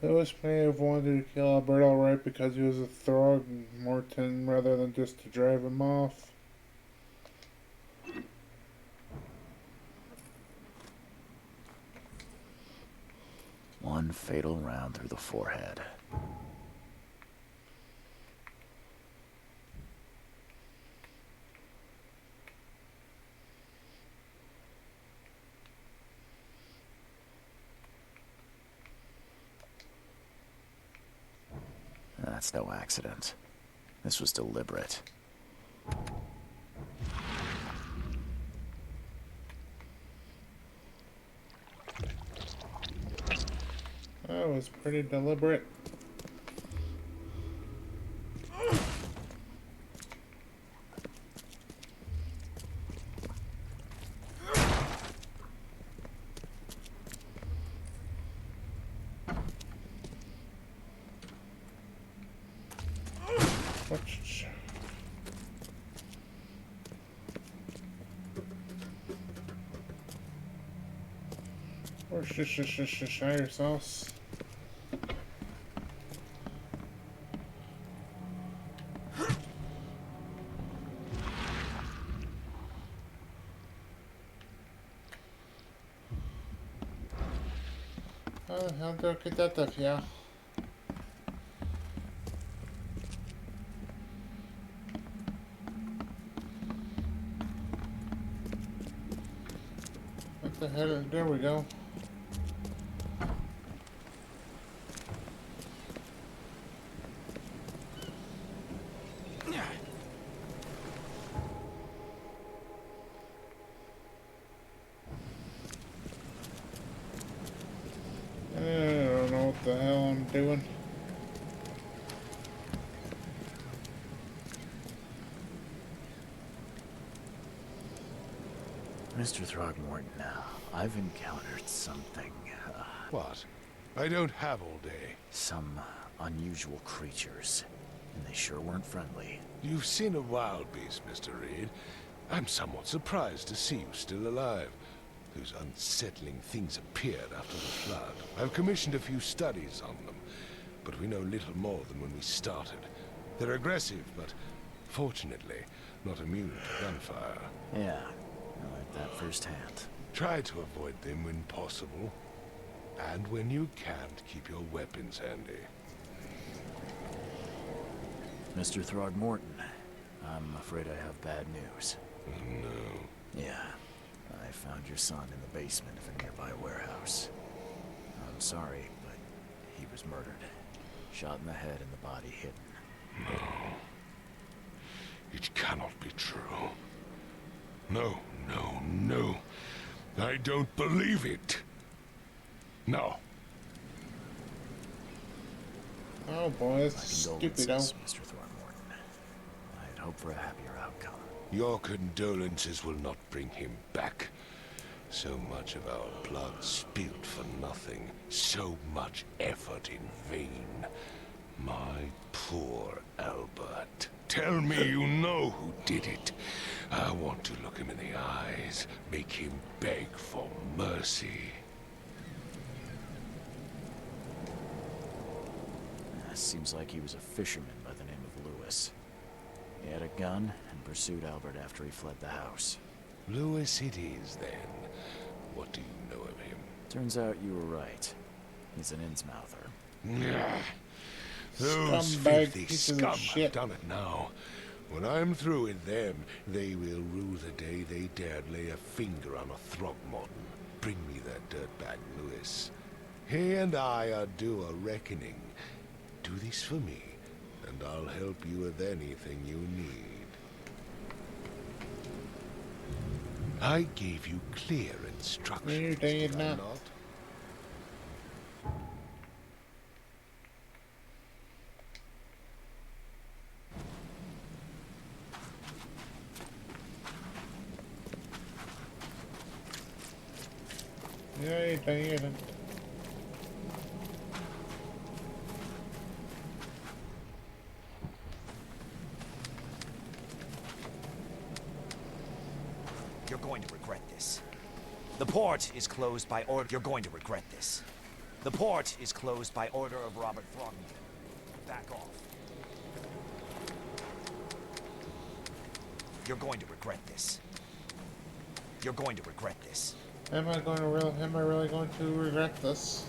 Lewis may have wanted to kill Albert outright because he was a Throgmorton rather than just to drive him off. One fatal round through the forehead. That's no accident. This was deliberate. That was pretty deliberate. Or shire sauce. How the hell do I get that stuff, yeah? What the hell? There we go. I don't know what the hell I'm doing. Mr. Throgmorton, I've encountered something. What? I don't have all day. Some unusual creatures. And they sure weren't friendly. You've seen a wild beast, Mr. Reed. I'm somewhat surprised to see you still alive. Those unsettling things appeared after the flood. I've commissioned a few studies on them, but we know little more than when we started. They're aggressive, but fortunately, not immune to gunfire. Yeah, I like that firsthand. Try to avoid them when possible. And when you can't, keep your weapons handy. Mr. Throgmorton, I'm afraid I have bad news. No. Yeah, I found your son in the basement of a nearby warehouse. I'm sorry, but he was murdered. Shot in the head and the body hidden. No. It cannot be true. No, no, no. I don't believe it. No. Oh boy, that's stupid, Mr. Throgmorton. I had hoped for a happier outcome. Your condolences will not bring him back. So much of our blood spilled for nothing. So much effort in vain. My poor Albert. Tell me you know who did it. I want to look him in the eyes, make him beg for mercy. Seems like he was a fisherman by the name of Lewis. He had a gun and pursued Albert after he fled the house. Lewis it is, then. What do you know of him? Turns out you were right. He's an Innsmouther. Those Scumbag filthy pieces scum of shit. have done it now. When I'm through with them, they will rue the day they dared lay a finger on a Throgmorton. Bring me that dirtbag Lewis. He and I are due a reckoning. Do this for me, and I'll help you with anything you need. I gave you clear instructions, did I not? Yeah, you did. You're going to regret this. The port is closed by order. You're going to regret this. The port is closed by order of Robert Throgmorton. Back off. You're going to regret this. You're going to regret this. Am I really going to regret this?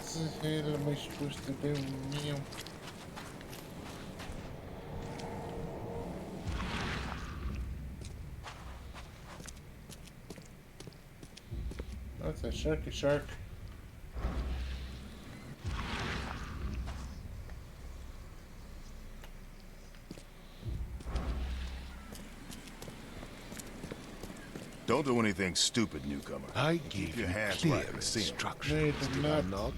the hell am I supposed to do now? That's a sharky shark. Don't do anything stupid, newcomer. I Keep gave your you hands clear right in the sand. instructions, did I not?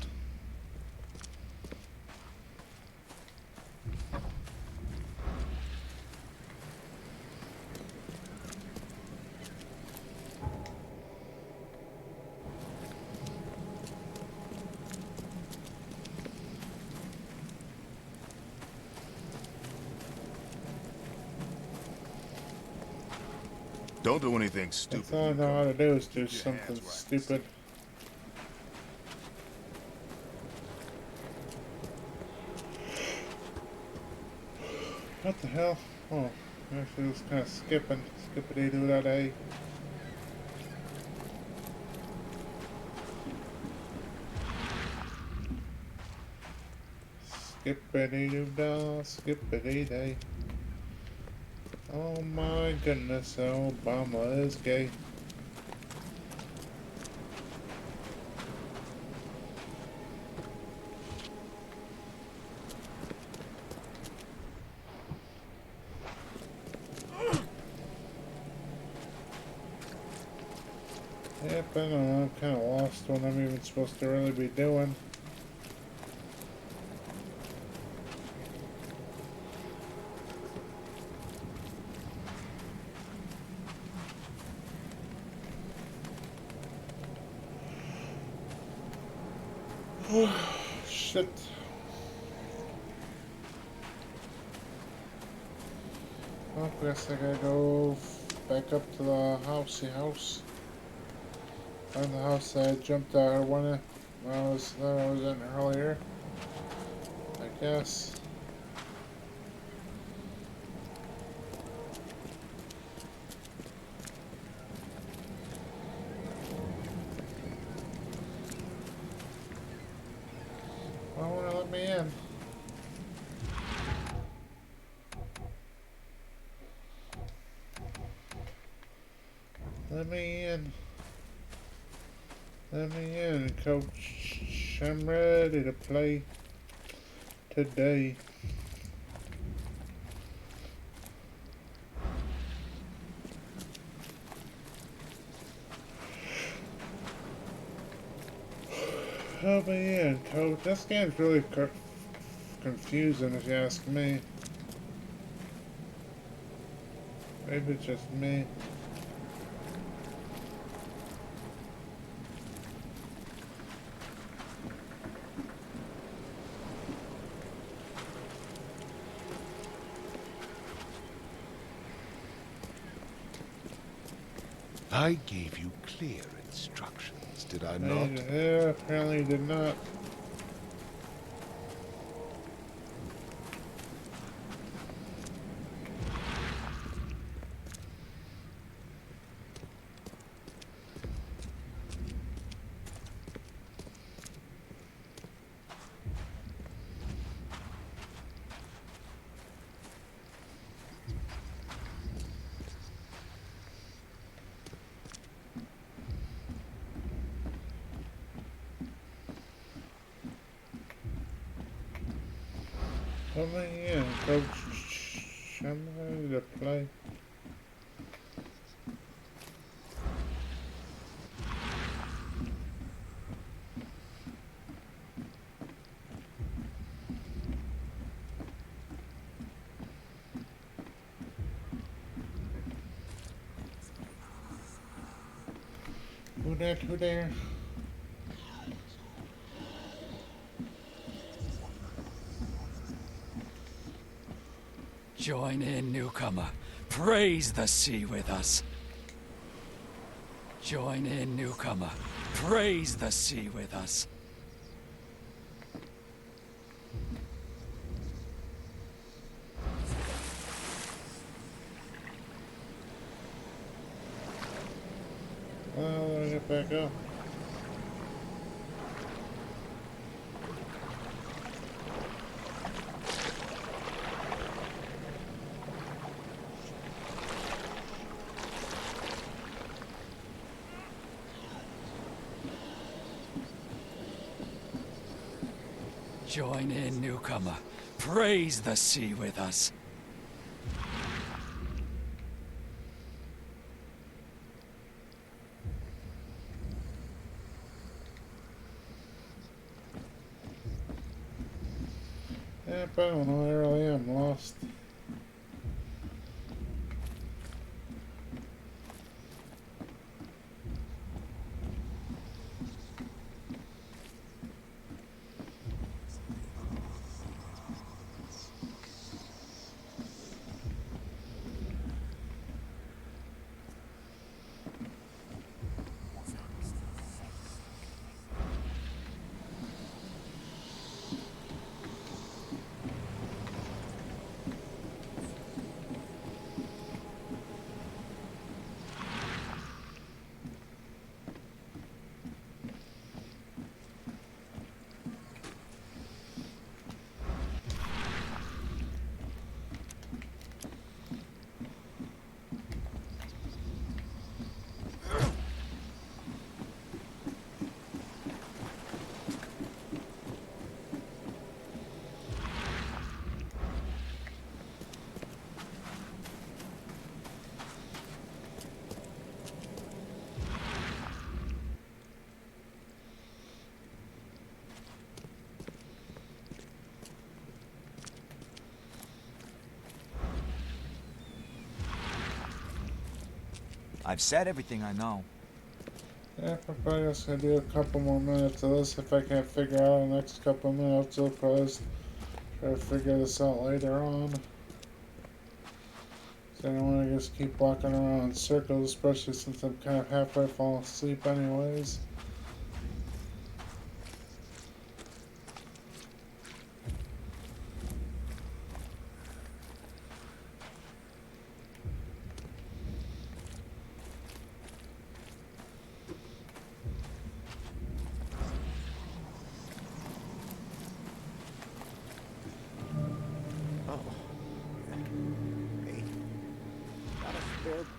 Don't do anything stupid. That's all I know how to do is do Keep your hands something right. stupid. What the hell? Oh, actually, it's kind of skipping. Skippity doo da day. Skippity doo da, skippity day. Oh my goodness, Obama is gay. Yep, I don't know, I'm kind of lost what I'm even supposed to really be doing. Shit. Well, I guess I gotta go back up to the house. Find the house that I jumped out when I was in earlier. I guess. Why won't it let me in? Let me in. Let me in, coach. I'm ready to play today. Help me in, coach. This game's really confusing if you ask me. Maybe it's just me. I gave you clear instructions, did I not? Yeah, apparently you did not. Let me in, coach. I'm ready to play. Who that? Who there? Join in, newcomer. Praise the sea with us. Join in, newcomer. Praise the sea with us. Well, let me get back up. Join in, newcomer. Praise the sea with us. Yep, I don't know, I really am lost. I've said everything I know. Yeah, I'm probably just gonna do a couple more minutes of this. If I can't figure out the next couple of minutes, I'll probably just try to figure this out later on. So I don't want to just keep walking around in circles, especially since I'm kind of halfway falling asleep anyways.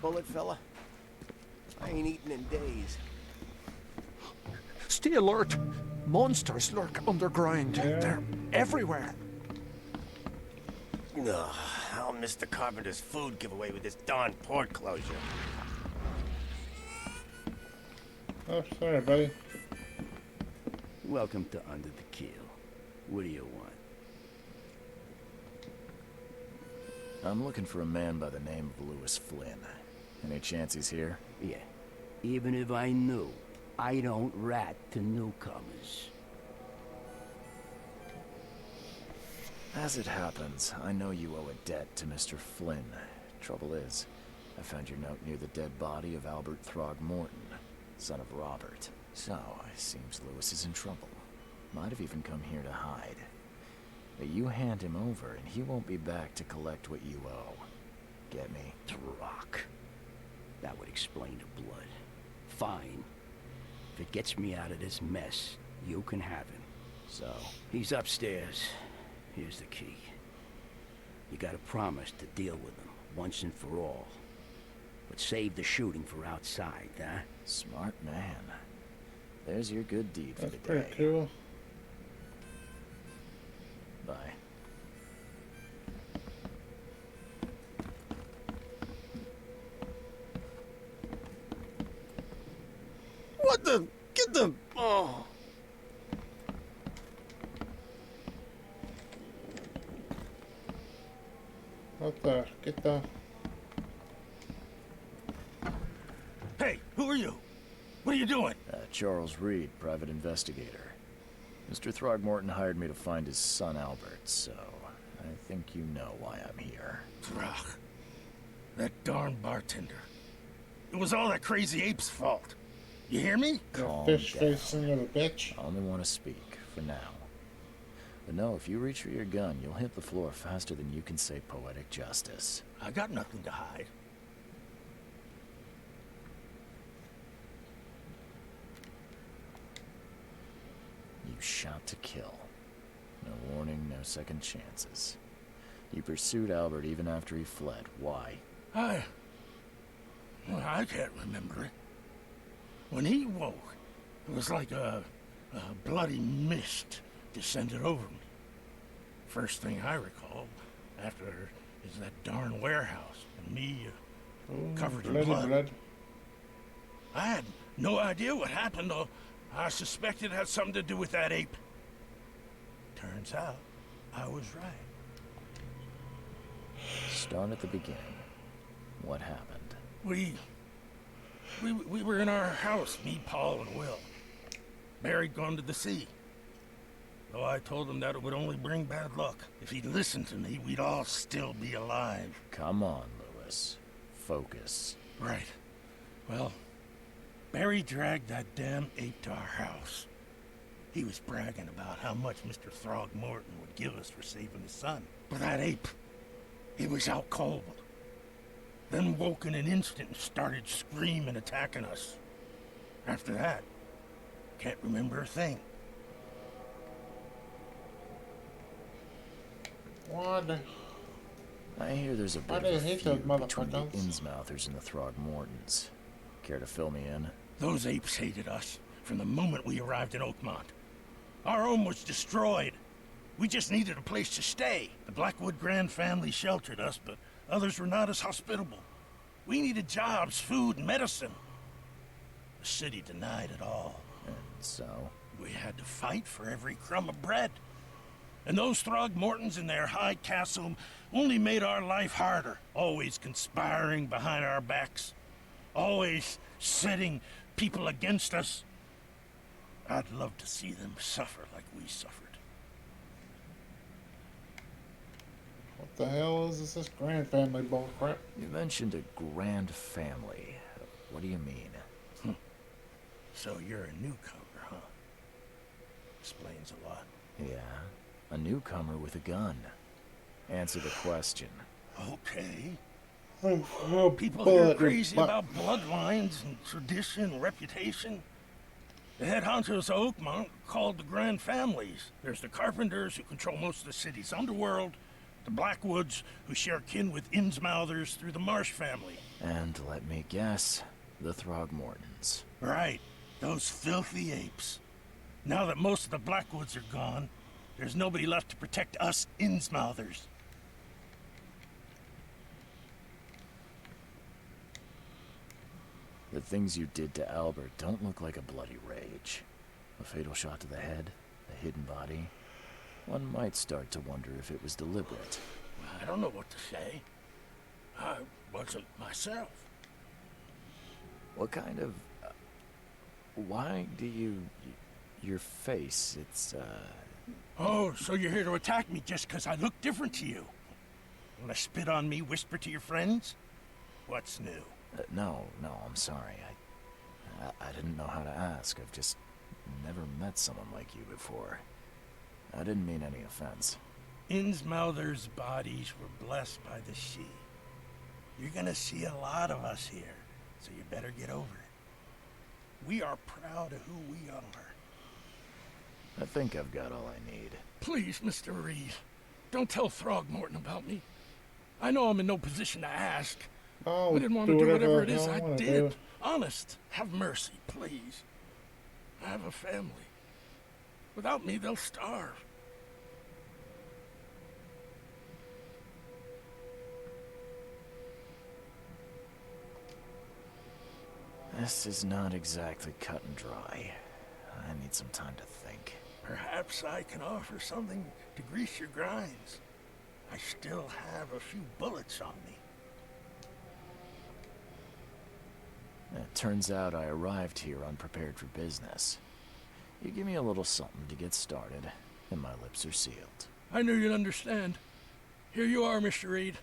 Bullet, fella? I ain't eaten in days. Stay alert. Monsters lurk underground. Yeah. They're everywhere. Ugh, I'll miss the carpenter's food giveaway with this darn port closure. Oh, sorry, buddy. Welcome to Under the Keel. What do you want? I'm looking for a man by the name of Lewis Flynn. Any chance he's here? Yeah. Even if I knew, I don't rat to newcomers. As it happens, I know you owe a debt to Mr. Flynn. Trouble is, I found your note near the dead body of Albert Throgmorton, son of Robert. So, it seems Lewis is in trouble. Might have even come here to hide. But you hand him over, and he won't be back to collect what you owe. Get me? Throck. That would explain the blood. Fine. If it gets me out of this mess, you can have him. So? He's upstairs. Here's the key. You gotta promise to deal with him, once and for all. But save the shooting for outside, huh? Smart man. There's your good deed for That's the day. pretty cool. Bye. What the? Get the... Oh. What the? Get the... Hey, who are you? What are you doing? Charles Reed, private investigator. Mr. Throgmorton hired me to find his son Albert, so I think you know why I'm here. Throg. That darn bartender. It was all that crazy ape's fault. You hear me? Calm Fish down. face son of a bitch. I only want to speak, for now. But no, if you reach for your gun, you'll hit the floor faster than you can say poetic justice. I got nothing to hide. You shot to kill. No warning, no second chances. You pursued Albert even after he fled. Why? Well, I can't remember it. When he woke, it was like a bloody mist descended over me. First thing I recall after is that darn warehouse and me covered in blood. I had no idea what happened, though. I suspected it had something to do with that ape. Turns out, I was right. Start at the beginning. What happened? We were in our house, me, Paul, and Will. Barry'd gone to the sea. Though I told him that it would only bring bad luck. If he'd listened to me, we'd all still be alive. Come on, Lewis. Focus. Right. Well, Barry dragged that damn ape to our house. He was bragging about how much Mr. Throgmorton would give us for saving his son. But that ape, he was out cold. Then woke in an instant and started screaming, attacking us. After that, can't remember a thing. What? I hear there's a bit of a feud between the Innsmouthers and the Throgmortons. Care to fill me in? Those apes hated us from the moment we arrived in Oakmont. Our home was destroyed. We just needed a place to stay. The Blackwood Grand family sheltered us, but others were not as hospitable. We needed jobs, food, and medicine. The city denied it all. And so? We had to fight for every crumb of bread. And those Throgmortons in their high castle only made our life harder, always conspiring behind our backs, always setting people against us. I'd love to see them suffer like we suffered. What the hell is this grand family bullcrap? You mentioned a grand family. What do you mean? So you're a newcomer, huh? Explains a lot. Yeah, a newcomer with a gun. Answer the question. Okay. People here are crazy about bloodlines and tradition and reputation. The head honchos of Oakmont called the Grand Families. There's the Carpenters, who control most of the city's underworld, the Blackwoods, who share kin with Innsmouthers through the Marsh family. And let me guess, the Throgmortons. Right, those filthy apes. Now that most of the Blackwoods are gone, there's nobody left to protect us Innsmouthers. The things you did to Albert don't look like a bloody rage. A fatal shot to the head, a hidden body. One might start to wonder if it was deliberate. I don't know what to say. I wasn't myself. What kind of... why do you... your face, it's, Oh, so you're here to attack me just because I look different to you? Wanna spit on me, whisper to your friends? What's new? No, I'm sorry. I didn't know how to ask. I've just never met someone like you before. I didn't mean any offense. Innsmouthers' bodies were blessed by the sea. You're gonna see a lot of us here, so you better get over it. We are proud of who we are. I think I've got all I need. Please, Mr. Reed, don't tell Throgmorton about me. I know I'm in no position to ask. Oh, I didn't want to do whatever it is I I did. Honest, have mercy, please. I have a family. Without me, they'll starve. This is not exactly cut and dry. I need some time to think. Perhaps I can offer something to grease your grinds. I still have a few bullets on me. It turns out I arrived here unprepared for business. You give me a little something to get started, and my lips are sealed. I knew you'd understand. Here you are, Mr. Reed.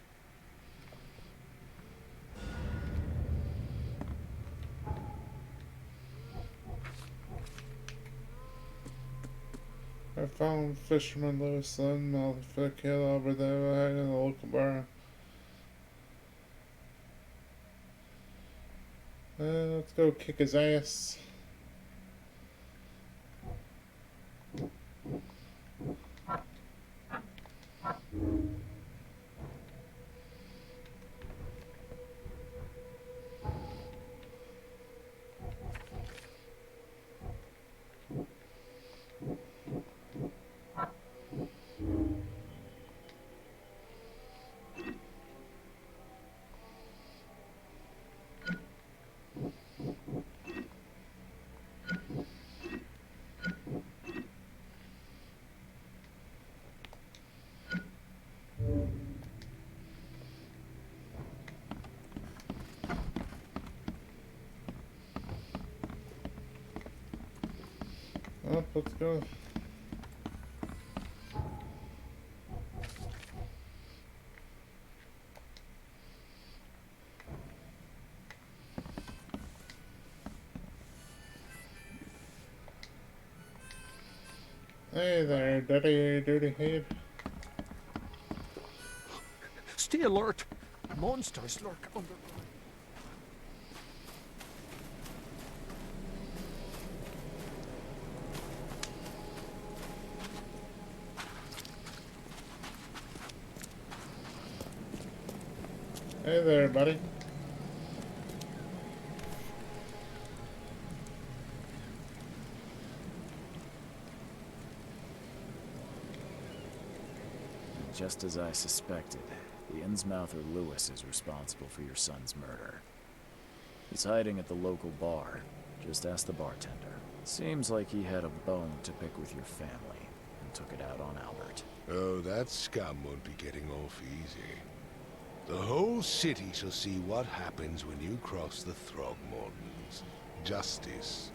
I found Fisherman Lewis and Motherfucker Kill over there in the local bar. Let's go kick his ass. let's go. Hey there, dirty head. Stay alert! Monsters lurk under. Hey there, buddy. Just as I suspected, the Innsmouther Lewis is responsible for your son's murder. He's hiding at the local bar. Just ask the bartender. Seems like he had a bone to pick with your family and took it out on Albert. Oh, that scum won't be getting off easy. The whole city shall see what happens when you cross the Throgmortons. Justice,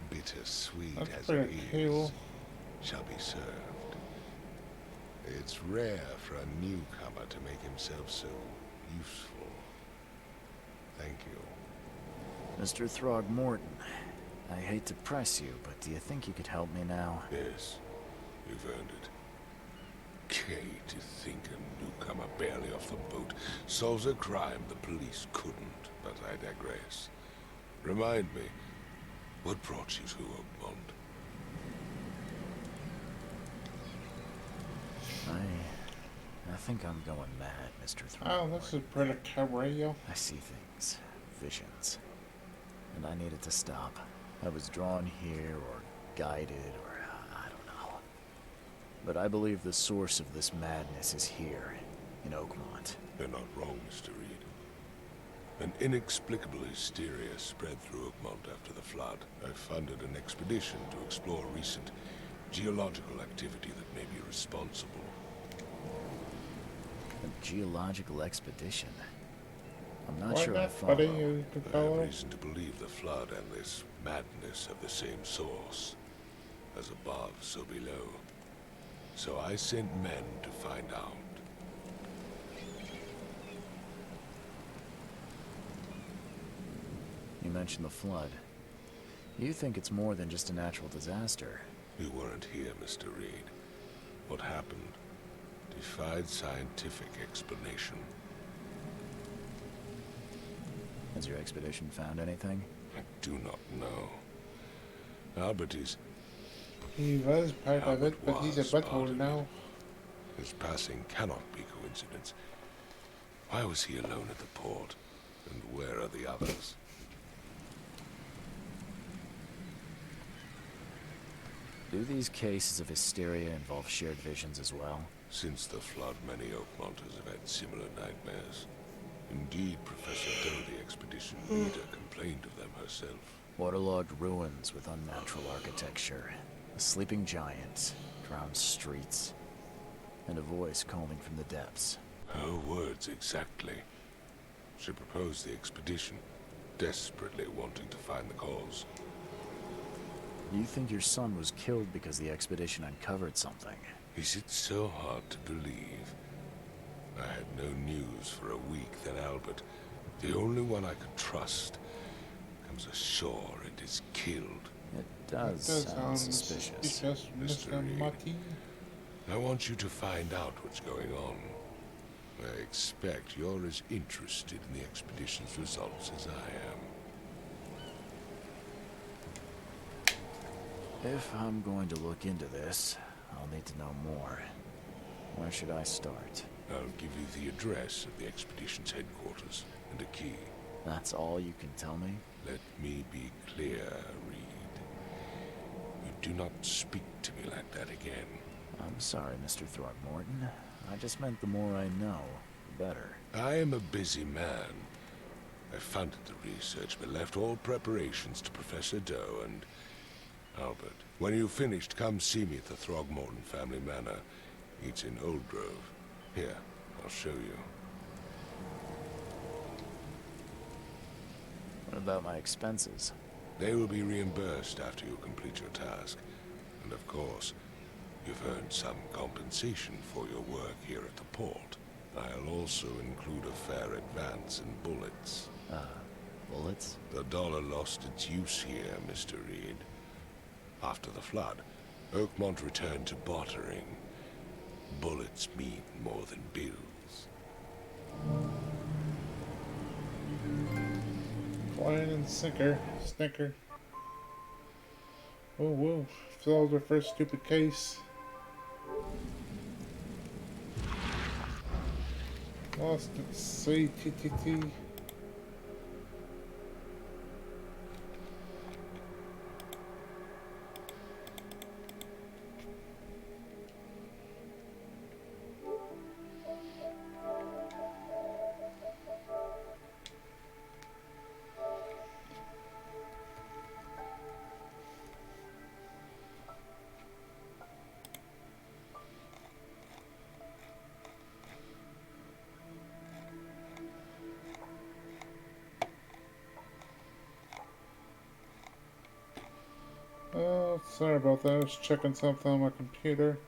bittersweet as it is, shall be served. It's rare for a newcomer to make himself so useful. Thank you. Mr. Throgmorton, I hate to press you, but do you think you could help me now? Yes, you've earned it. Kay, to think a newcomer barely off the boat solves a crime the police couldn't, but I digress. Remind me, what brought you to Oakmont? I think I'm going mad, Mr. Throgmorton. Oh, this is pretty carrillo. I see things, visions, and I needed to stop. I was drawn here, or guided, or I don't know. But I believe the source of this madness is here, in Oakmont. You're not wrong, Mr. Reed. An inexplicable hysteria spread through Oakmont after the flood. I funded an expedition to explore recent geological activity that may be responsible. A geological expedition? I'm not Why sure I not, follow. buddy? You can I follow. have reason to believe the flood and this madness have the same source. As above, so below. So I sent men to find out. You mentioned the flood. You think it's more than just a natural disaster. You weren't here, Mr. Reed. What happened defied scientific explanation. Has your expedition found anything? I do not know. Albert is... He was part of it, but he's a butthole now. His passing cannot be coincidence. Why was he alone at the port? And where are the others? Do these cases of hysteria involve shared visions as well? Since the flood, many Oakmonters have had similar nightmares. Indeed, Professor Doe, the expedition leader, complained of them herself. Waterlogged ruins with unnatural architecture, a sleeping giant, drowned streets, and a voice calling from the depths. Her words exactly. She proposed the expedition, desperately wanting to find the cause. You think your son was killed because the expedition uncovered something? Is it so hard to believe? I had no news for a week, then Albert, the only one I could trust, comes ashore and is killed. It does sound suspicious. Mr. Reed, I want you to find out what's going on. I expect you're as interested in the expedition's results as I am. If I'm going to look into this, I'll need to know more. Where should I start? I'll give you the address of the expedition's headquarters and a key. That's all you can tell me? Let me be clear, Reed. You do not speak to me like that again. I'm sorry, Mr. Throgmorton. I just meant the more I know, the better. I am a busy man. I funded the research, but left all preparations to Professor Doe and Albert. When you've finished, come see me at the Throgmorton family manor. It's in Old Grove. Here, I'll show you. What about my expenses? They will be reimbursed after you complete your task. And of course, you've earned some compensation for your work here at the port. I'll also include a fair advance in bullets. Bullets? The dollar lost its use here, Mr. Reed. After the flood, Oakmont returned to bartering. Bullets mean more than bills. Line and sinker. Snicker. Oh, whoa. Solved our first stupid case. Lost at sea. TTT. Oh, sorry about that. I was checking something on my computer.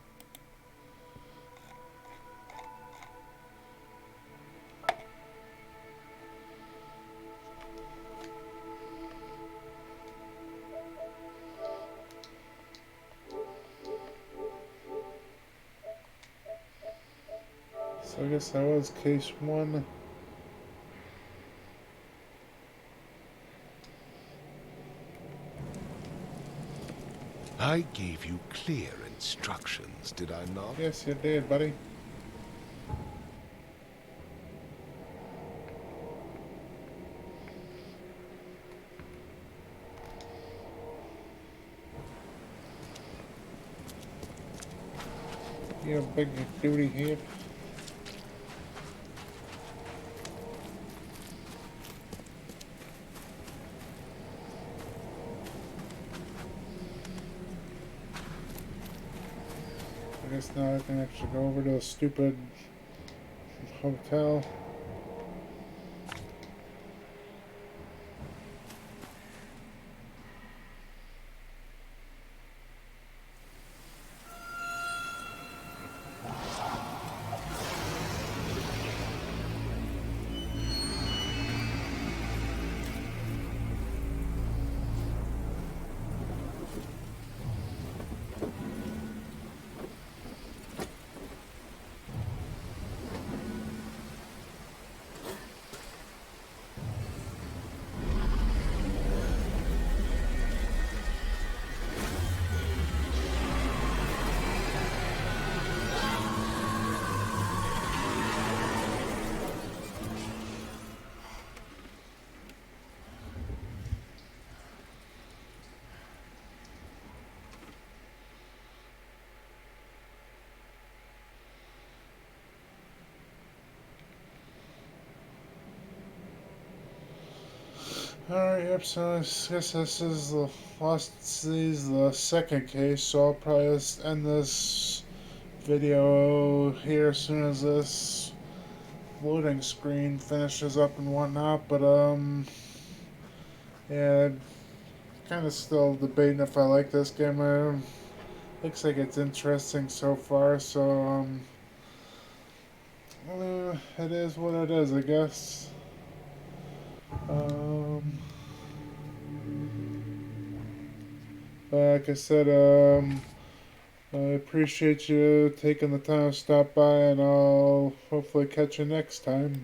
So I guess that was case 1. I gave you clear instructions, did I not? Yes, you did, buddy. You big duty here. I guess now I can actually go over to the stupid hotel. Alright, yep, so I guess this is the second case, so I'll probably just end this video here as soon as this loading screen finishes up and whatnot, but yeah, kind of still debating if I like this game. Looks like it's interesting so far, so it is what it is, I guess. Like I said, I appreciate you taking the time to stop by, and I'll hopefully catch you next time.